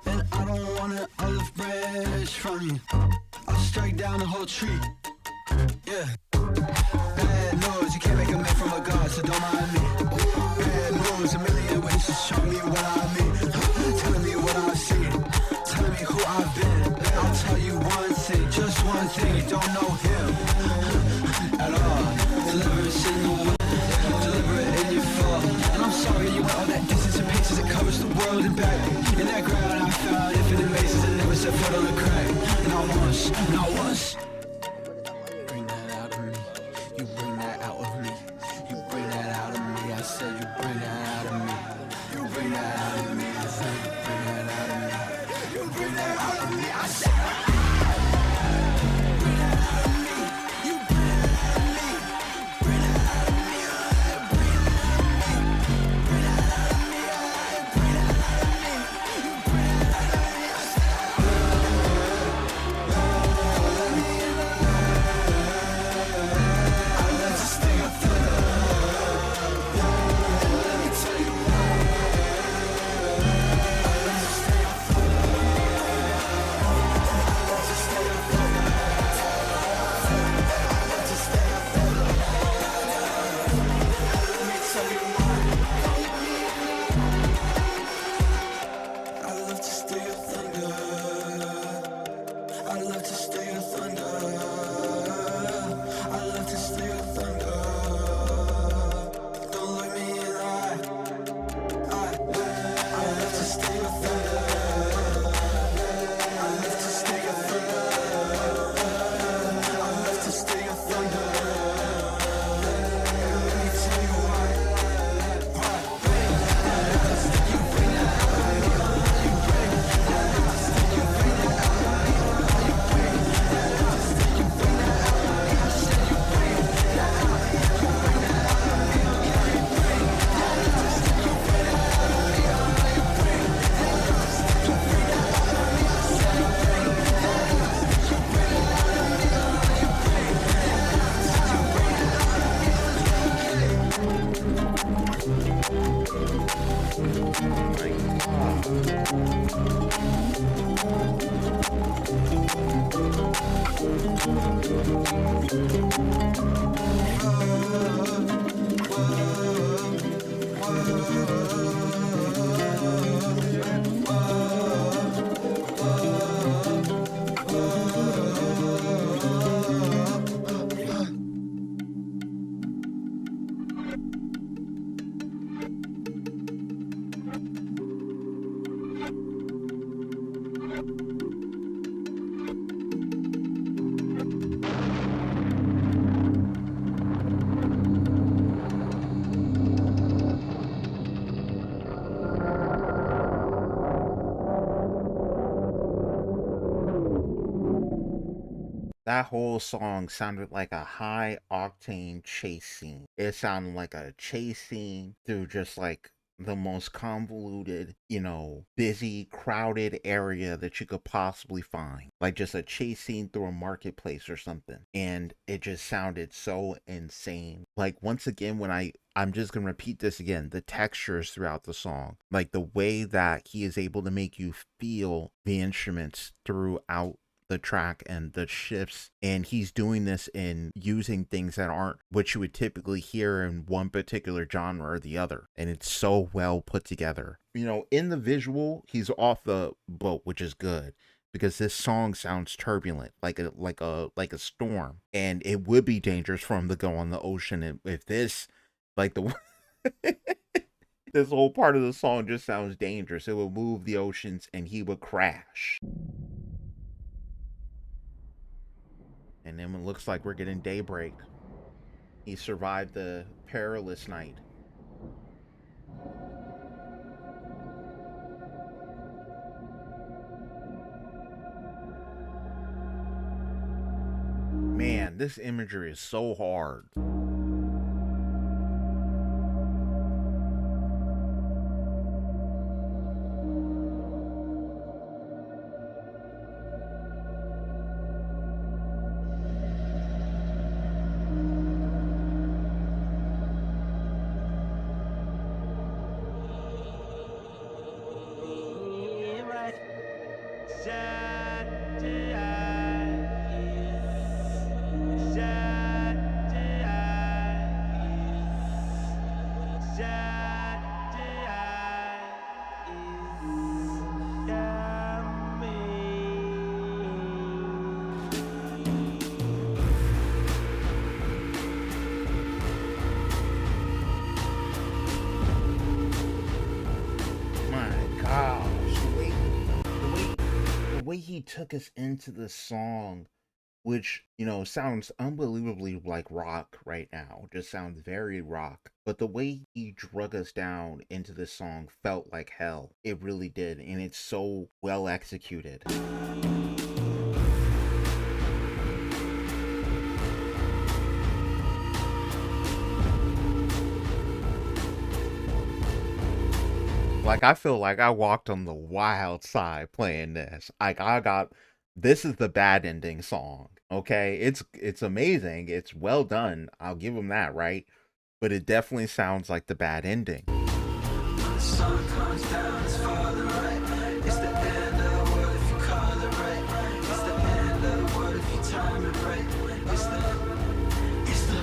And I don't want an olive branch from you. I'll strike down the whole tree. Yeah. Bad news, you can't make a man from a god, so don't mind me. Bad news, a million ways to show me what I mean. Telling me what I've seen, telling me who I've been. I'll tell you one thing, just one thing, you don't know him at all. Deliverance in the wind, deliberate in your fall. And I'm sorry you went all that distance and paces, it covers the world and back. In that ground I found infinite mazes and never set foot on a crack. Not once, not once. Bring that out of me, you bring that out of me. You bring that out of me, I said you bring that out of me. You bring that out of me, I said you bring that out of me. You bring that out of me, I said. Bring that out of me, you bring that out of me. Bring that out of me, bring that out of me. Bring that out of me, bring that out of me. You bring that out of me, I said. I love to sting of thunder. Let me tell you why. I love to sting of thunder. I love to sting of thunder. I love to sting of thunder. Let me tell you why. I love to sting of thunder. I love to sting of thunder. I love to sting of thunder. Don't look me in the eye. I love to sting of thunder. I love to sting of thunder. I love to sting of thunder. Let me tell you why. You bring that out of me. You bring that out of me. You bring that out of me. You bring that out of me. You bring that out of me. I said you bring that out of me. You bring that out of me. You bring that out of me. You bring that out of me. You bring that out of me. You bring that out of me. I said you bring that out of me. You bring that out of me. You bring that out of me. You bring that out of me. You bring that out of me. You bring that out of me. That whole song sounded like a high octane chase scene. It sounded like a chase scene through just like the most convoluted, busy, crowded area that you could possibly find. Like just a chase scene through a marketplace or something. And it just sounded so insane. Like once again, I'm just gonna repeat this again, the textures throughout the song. Like the way that he is able to make you feel the instruments throughout the track and the shifts, and he's doing this in using things that aren't what you would typically hear in one particular genre or the other, and it's so well put together. In the visual, he's off the boat, which is good because this song sounds turbulent, like a storm, and it would be dangerous for him to go on the ocean. If this, like the this whole part of the song just sounds dangerous, it would move the oceans and he would crash. And then it looks like we're getting daybreak. He survived the perilous night. Man, this imagery is so hard. The way he took us into the song, which sounds unbelievably like rock right now, just sounds very rock, but the way he drug us down into this song felt like hell. It really did, and it's so well executed. Like, I feel like I walked on the wild side playing this. Like, this is the bad ending song, okay? It's amazing. It's well done. I'll give him that, right? But it definitely sounds like the bad ending. When the sun comes down, it's farther right. It's the end of the world if you call it right. It's the end of the world if you time it right. It's the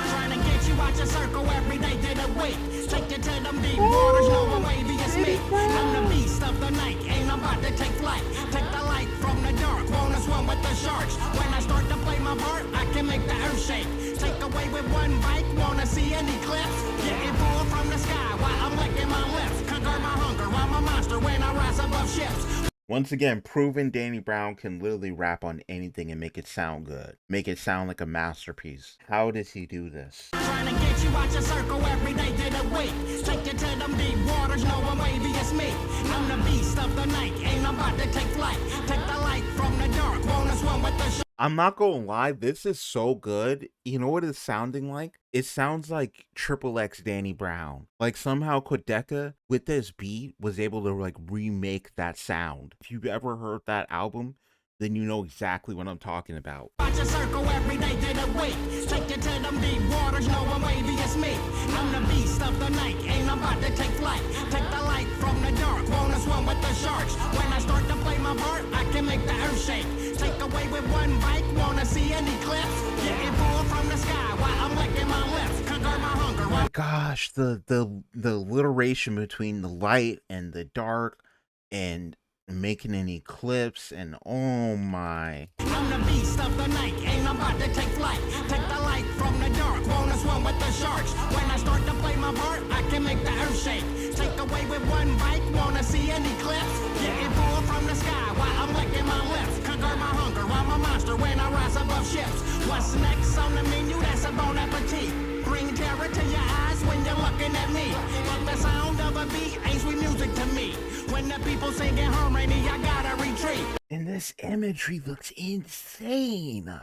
trying to get you out your circle every day to the week. Take you to them deep waters, no one wavy as me. I'm the beast of the night, ain't about to take flight. Take the light from the dark, wanna swim with the sharks. When I start to play my part, I can make the earth shake. Take away with one bite, wanna see an eclipse. Getting pulled from the sky while I'm licking my lips. Conquer my hunger, I'm a monster when I rise above ships. Once again, proven Danny Brown can literally rap on anything and make it sound good. Make it sound like a masterpiece. How does he do this? Trying to get you out your circle every day to the week. Take you to them deep waters, no one wavy as me. I'm the beast of the night, ain't about to take flight. Take the light from the dark, wanna swim with the I'm not gonna lie, this is so good. You know what it's sounding like? It sounds like Triple X Danny Brown. Like somehow Quadeca with this beat was able to like remake that sound. If you've ever heard that album, then you know exactly what I'm talking about. Watch a circle every day to the week. Take you to them deep waters, no one wavy as me. I'm the beast of the night, ain't about to take flight. Take the light from the dark, wanna swim with the sharks. When I start to play my part, I can make the earth shake. Take away with one bite, wanna see an eclipse. Getting pulled from the sky while I'm licking my lips. Conquer my hunger. Oh my gosh, the alliteration between the light and the dark and making an eclipse, and oh my. I'm the beast of the night, ain't about to take flight. Take the light from the dark, wanna swim with the sharks. When I start to play my part, I can make the earth shake. Take away with one bite, wanna see an eclipse. Getting pulled from the sky while I'm licking my lips. Conquer my hunger, I'm a monster when I rise above ships. What's next on the menu? That's a bon appetit. Bring terror to your eyes when you're looking at me. But the sound of a beat ain't sweet music to me. When the people singing harmony, I gotta retreat. And this imagery looks insane.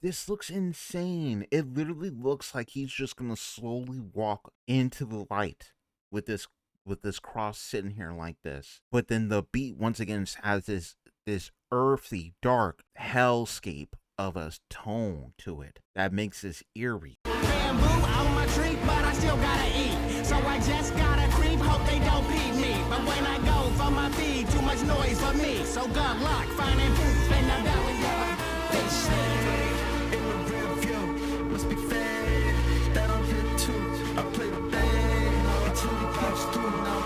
This looks insane. It literally looks like he's just gonna slowly walk into the light with this cross sitting here like this. But then the beat once again has this earthy, dark hellscape of a tone to it that makes this eerie. Bamboo on my tree, but I still gotta eat. So I just gotta creep, hope they don't peep me. But when I go for my feed, too much noise for me. So good luck finding poop in the belly of a fish. In the rear view, must be fake. That I'm here too. I play the bang until he pops through now.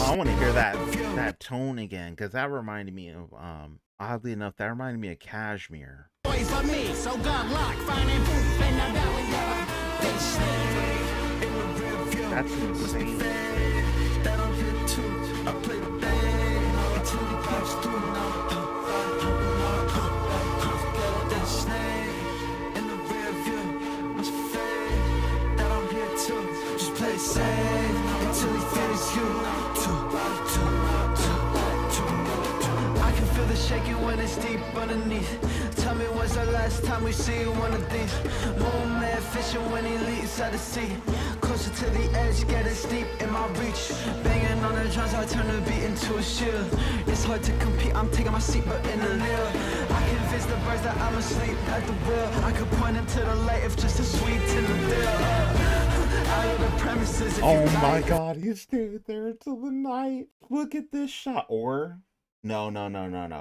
I want to hear that tone again, because that reminded me of oddly enough, that reminded me of Cashmere. Noise for me, so good luck finding poop in the belly of a fish. That's insane. That I'm here too. I play the bang until he pops through now. That snake in the rear view must fade. That I'm here too. Just play it safe until he finishes you. I can feel the shaking when it's deep underneath. Tell me when's the last time we see one of these. Moon man fishing when he leaps out the sea. Closer to the edge, getting steep in my reach. Banging on the drums, I turn the beat into a shield. It's hard to compete, I'm taking my seat, but in the leer. I convince the birds that I'm asleep at the wheel. I could point into the light if just a sweet in the bill. Out of the premises, if Oh you my like. god, he stayed there till the night. Look at this shot. Or no.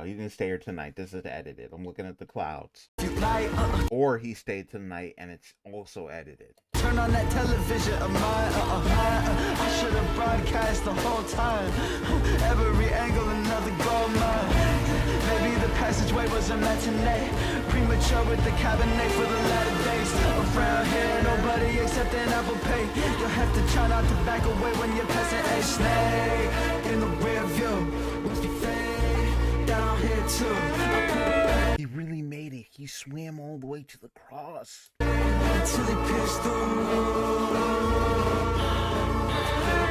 He didn't stay here tonight. This is edited. I'm looking at the clouds. If you like, Or he stayed tonight and it's also edited. turn on that television of mine, I should have broadcast the whole time. Every angle, another gold mine. Maybe the passageway was a matinee. Premature with the cabinet for the latter days. Around here, nobody accepting Apple Pay. You'll have to try not to back away when you're passing a snake. In the rear view, must be fake. Down here too. He really made it. He swam all the way to the cross. Until he pierced through.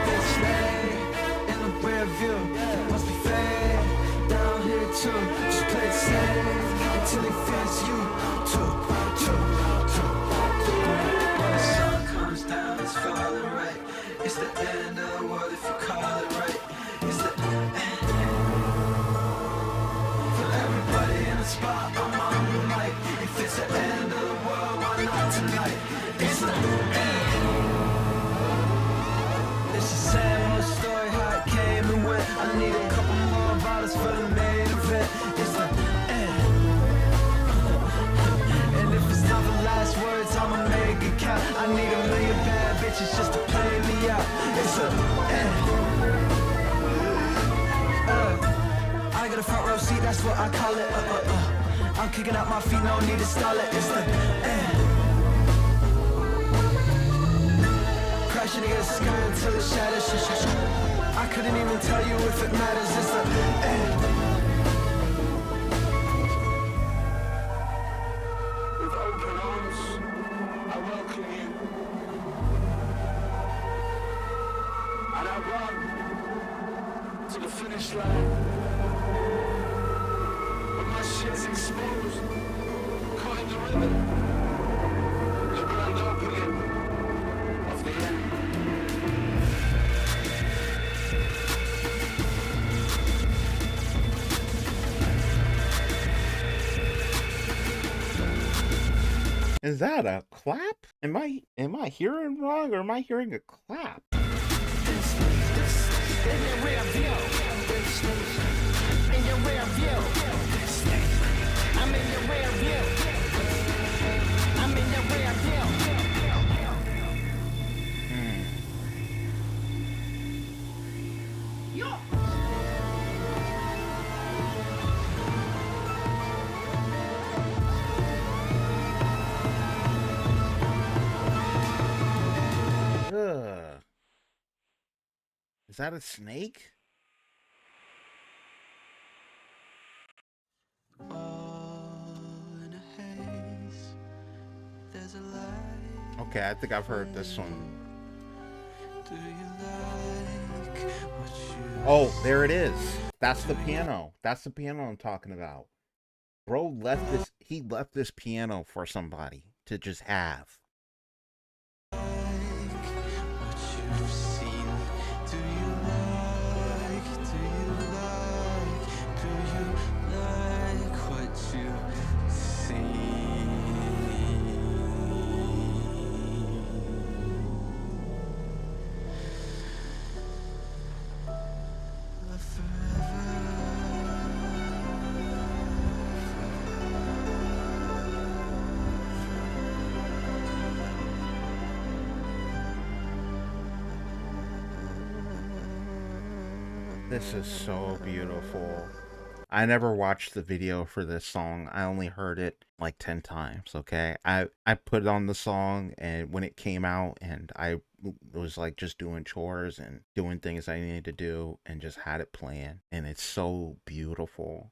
That snake in the rear view must be fake. Down here too, just play it safe until he feels you too. When the sun comes down, it's falling right. It's the end of the world if you call it right. It's the end. For everybody in the spot, I'm on the mic. If it's the end of the world, why not tonight? It's the end. It's the same old story, how it came and went. I need a couple more bottles for the main event. It's the end. And if it's not the last words, I'ma make it count. I need a million bad bitches just to play me out. It's the end. I got a front row seat, that's what I call it. I'm kicking out my feet, no need to stall it. It's the end. Crashing against the sky until it shatters. I couldn't even tell you if it matters. It's the end. With open arms, I welcome you. And I run to the finish line. When my shit's exposed, caught in the rhythm, the grand opening of the end. Is that a clap? Am I hearing wrong, or am I hearing a clap? In your rear view. In your rear view. I'm in your rear view. I'm in your rear view. Yo. Ugh. Is that a snake? Okay, I think I've heard this one. Oh, there it is. That's the piano. That's the piano I'm talking about. Bro left this, he left this piano for somebody to just have. This is so beautiful. I never watched the video for this song. I only heard it like 10 times, okay? I put on the song and when it came out and I was like just doing chores and doing things I needed to do and just had it playing and it's so beautiful.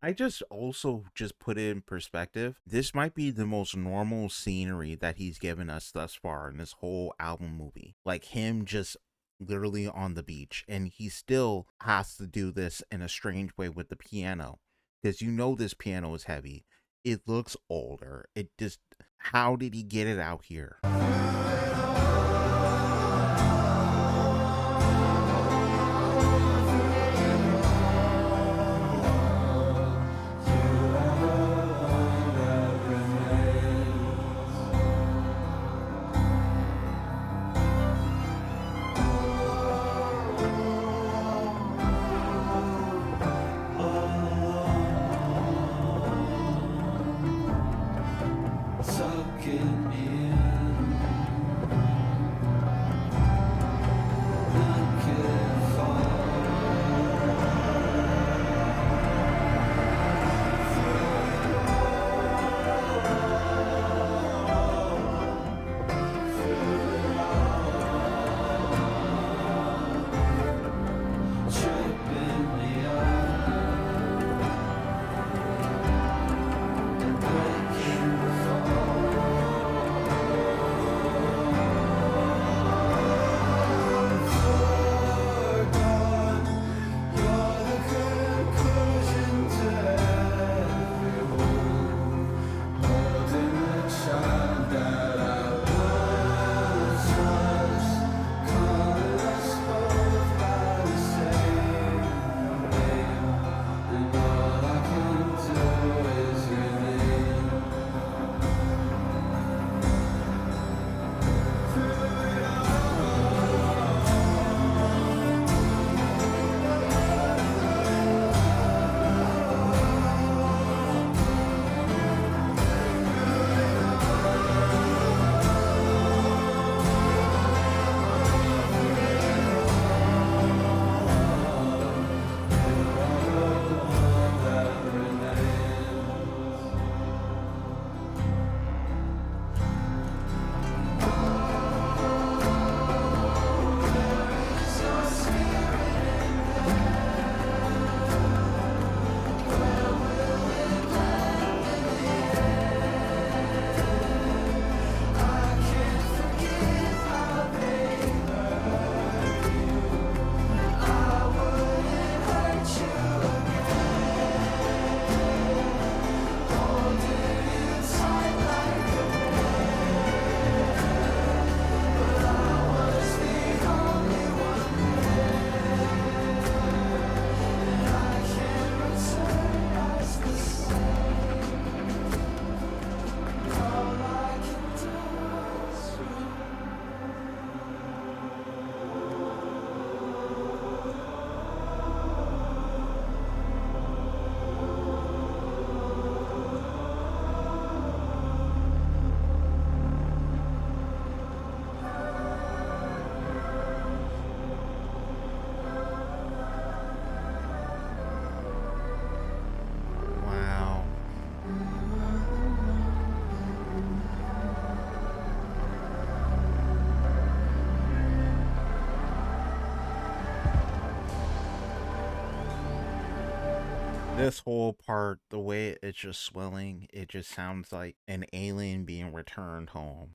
I just also just put it in perspective. This might be the most normal scenery that he's given us thus far in this whole album movie. Like him just literally on the beach, and he still has to do this in a strange way with the piano because you know this piano is heavy. It looks older. It just, how did he get it out here? Sucking in This whole part, the way it's just swelling, it just sounds like an alien being returned home.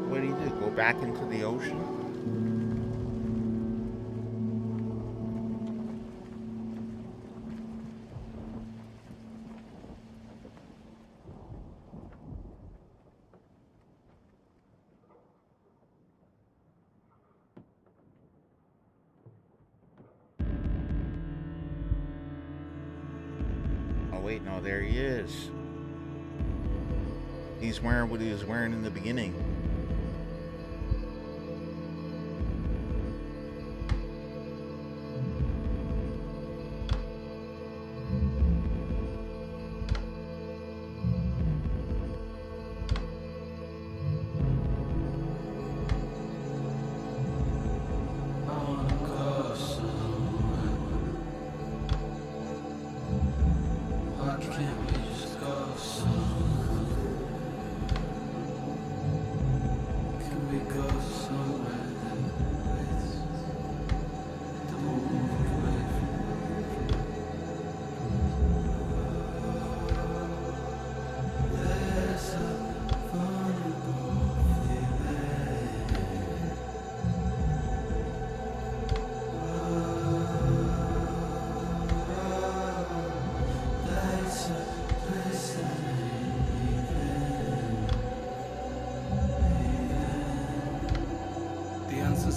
What do you do? Go back into the ocean? Oh wait, no, there he is. He's wearing what he was wearing in the beginning.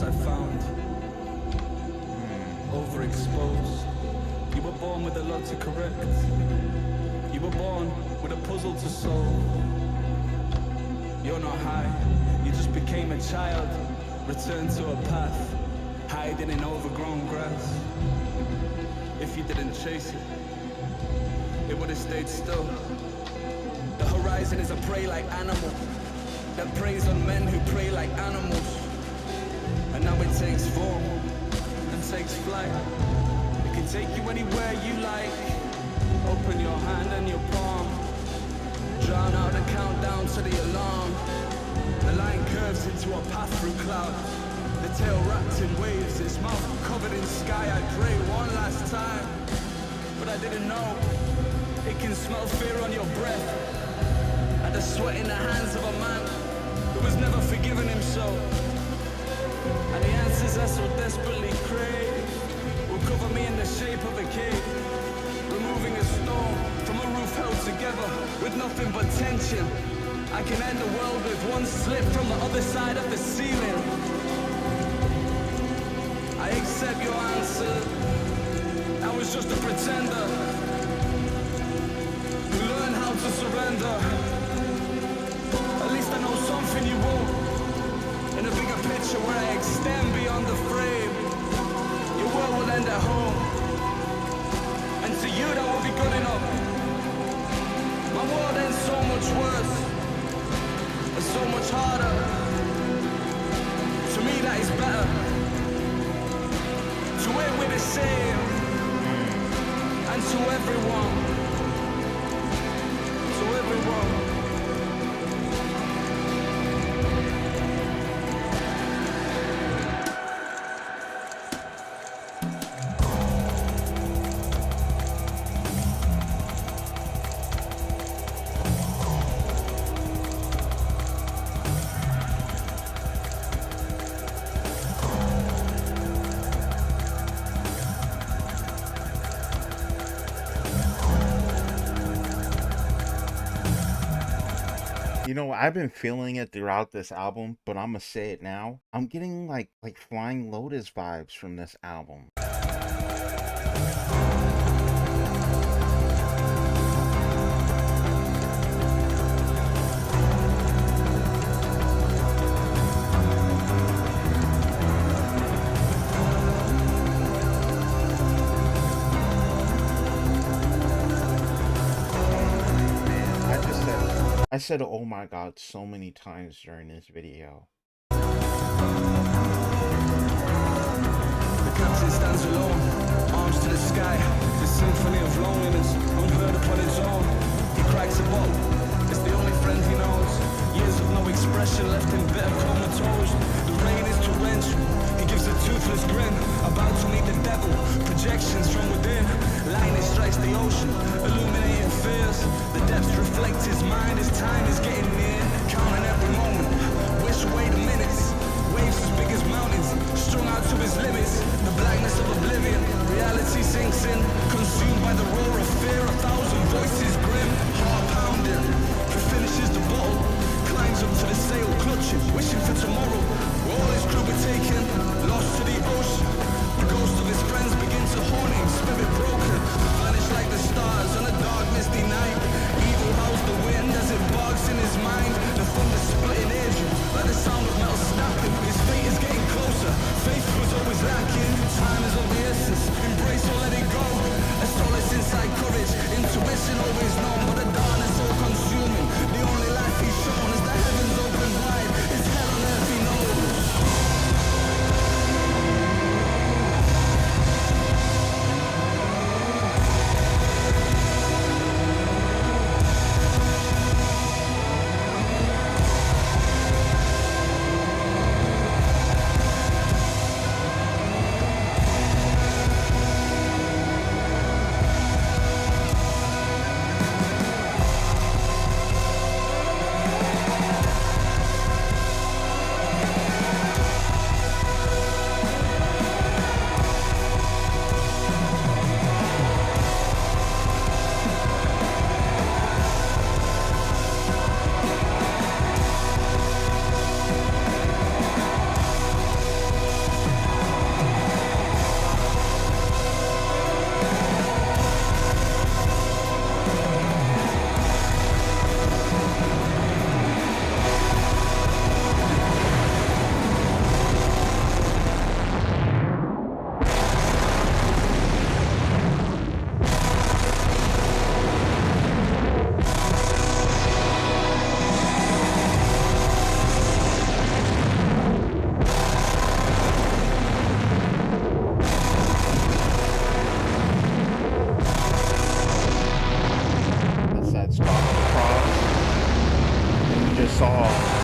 I found overexposed. You were born with a lot to correct. You were born with a puzzle to solve. You're not high, you just became a child, returned to a path, hiding in overgrown grass. If you didn't chase it, it would have stayed still. The horizon is a prey like animal that preys on men who prey like animals. And now it takes form and takes flight. It can take you anywhere you like. Open your hand and your palm. Drown out the countdown to the alarm. The line curves into a path through clouds. The tail wrapped in waves, its mouth covered in sky. I pray one last time, but I didn't know. It can smell fear on your breath, and the sweat in the hands of a man who has never forgiven himself. And the answers I so desperately crave will cover me in the shape of a cave, removing a stone from a roof held together with nothing but tension. I can end the world with one slip from the other side of the ceiling. I accept your answer. I was just a pretender who learned how to surrender. At least I know something you won't. In a bigger picture where I extend beyond the frame, your world will end at home, and to you that will be good enough. My world ends so much worse and so much harder. To me that is better. To it we're the same. And to everyone. To everyone. You know, I've been feeling it throughout this album, but I'm gonna say it now. I'm getting like Flying Lotus vibes from this album. I said, oh my god, so many times during this video. The captain stands alone, arms to the sky. The symphony of loneliness, unheard upon its own. He cracks a bottle, it's the only friend he knows. Years of no expression left him bitter comatose. The rain is torrential, he gives a toothless grin. About to meet the devil, projections from within. Lightning strikes the ocean, illuminating fears. The depths reflect his mind as time is getting near. Counting every moment, wish away the minutes. Waves as big as mountains, strung out to his limits. The blackness of oblivion, reality sinks in. Consumed by the roar of fear, 1,000 voices grim. Heart pounding, he finishes the bottle. Climbs up to the sail, clutching, wishing for tomorrow. All his crew were taken, lost to the ocean. The ghost of his friends begin to haunt him, spirit broken. Vanish like the stars on a dark misty night. Evil howls the wind as it barks in his mind. The thunder splitting eardrums, like the sound of metal snapping. His fate is getting closer, faith was always lacking. Time is of the essence, embrace or let it go. A solace inside courage, intuition always known. But the darkness so consuming, the only life he's shown is the heavens open wide. It's hell on earth he knows.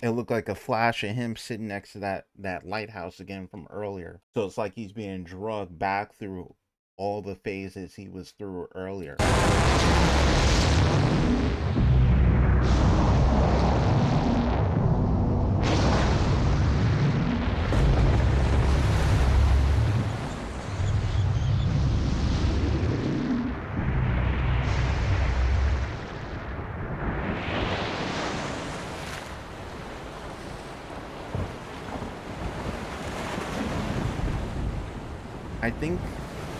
It looked like a flash of him sitting next to that lighthouse again from earlier. So it's like he's being drugged back through all the phases he was through earlier. I think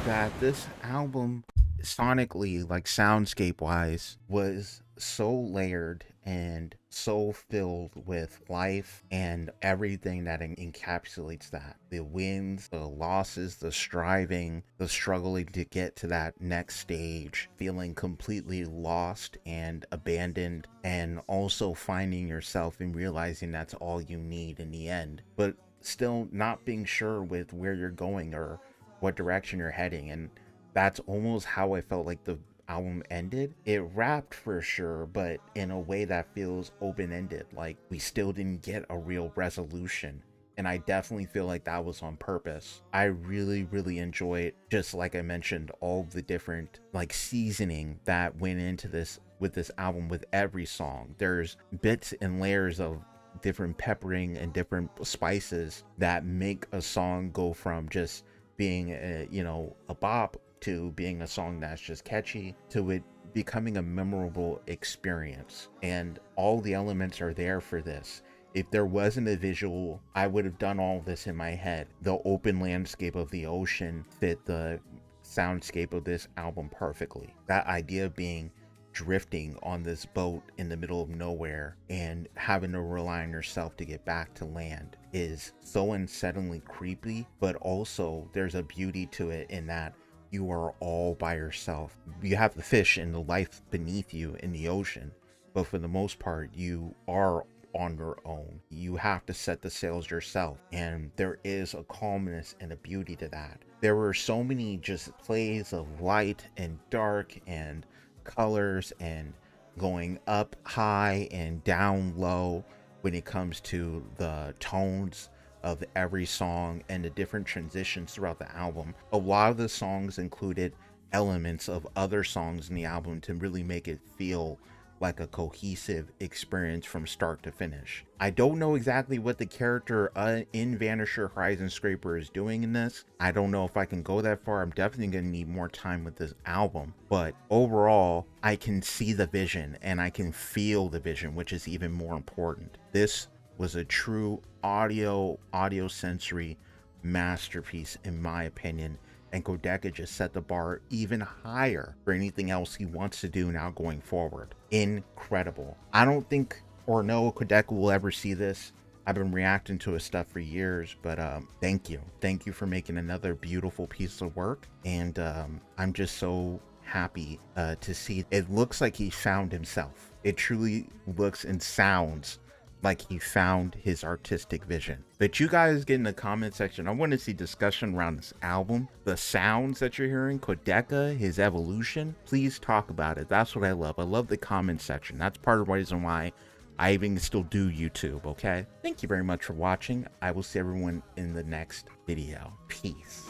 that this album sonically, like soundscape wise, was so layered and so filled with life and everything that encapsulates that. The wins, the losses, the striving, the struggling to get to that next stage, feeling completely lost and abandoned, and also finding yourself and realizing that's all you need in the end, but still not being sure with where you're going or what direction you're heading. And that's almost how I felt like the album ended. It wrapped for sure, but in a way that feels open-ended, like we still didn't get a real resolution. And I definitely feel like that was on purpose. I really enjoyed, just like I mentioned, all the different like seasoning that went into this with this album. With every song, there's bits and layers of different peppering and different spices that make a song go from just being a bop to being a song that's just catchy to it becoming a memorable experience. And all the elements are there for this. If there wasn't a visual, I would have done all this in my head. The open landscape of the ocean fit the soundscape of this album perfectly. That idea of being drifting on this boat in the middle of nowhere and having to rely on yourself to get back to land is so unsettlingly creepy, but also there's a beauty to it in that you are all by yourself. You have the fish and the life beneath you in the ocean, but for the most part, you are on your own. You have to set the sails yourself, and there is a calmness and a beauty to that. There were so many just plays of light and dark and colors and going up high and down low when it comes to the tones of every song and the different transitions throughout the album. A lot of the songs included elements of other songs in the album to really make it feel like a cohesive experience from start to finish. I don't know exactly what the character in Vanisher Horizon Scraper is doing in this. I don't know if I can go that far. I'm definitely going to need more time with this album, but overall I can see the vision and I can feel the vision, which is even more important. This was a true audio sensory masterpiece in my opinion, and Quadeca just set the bar even higher for anything else he wants to do now going forward. Incredible. I don't think or know Quadeca will ever see this. I've been reacting to his stuff for years, but thank you for making another beautiful piece of work, and I'm just so happy to see. It looks like he found himself. It truly looks and sounds like he found his artistic vision. But you guys get in the comment section. I want to see discussion around this album, the sounds that you're hearing, Quadeca, his evolution. Please talk about it. That's what I love. I love the comment section. That's part of the reason why I even still do YouTube, okay? Thank you very much for watching. I will see everyone in the next video. Peace.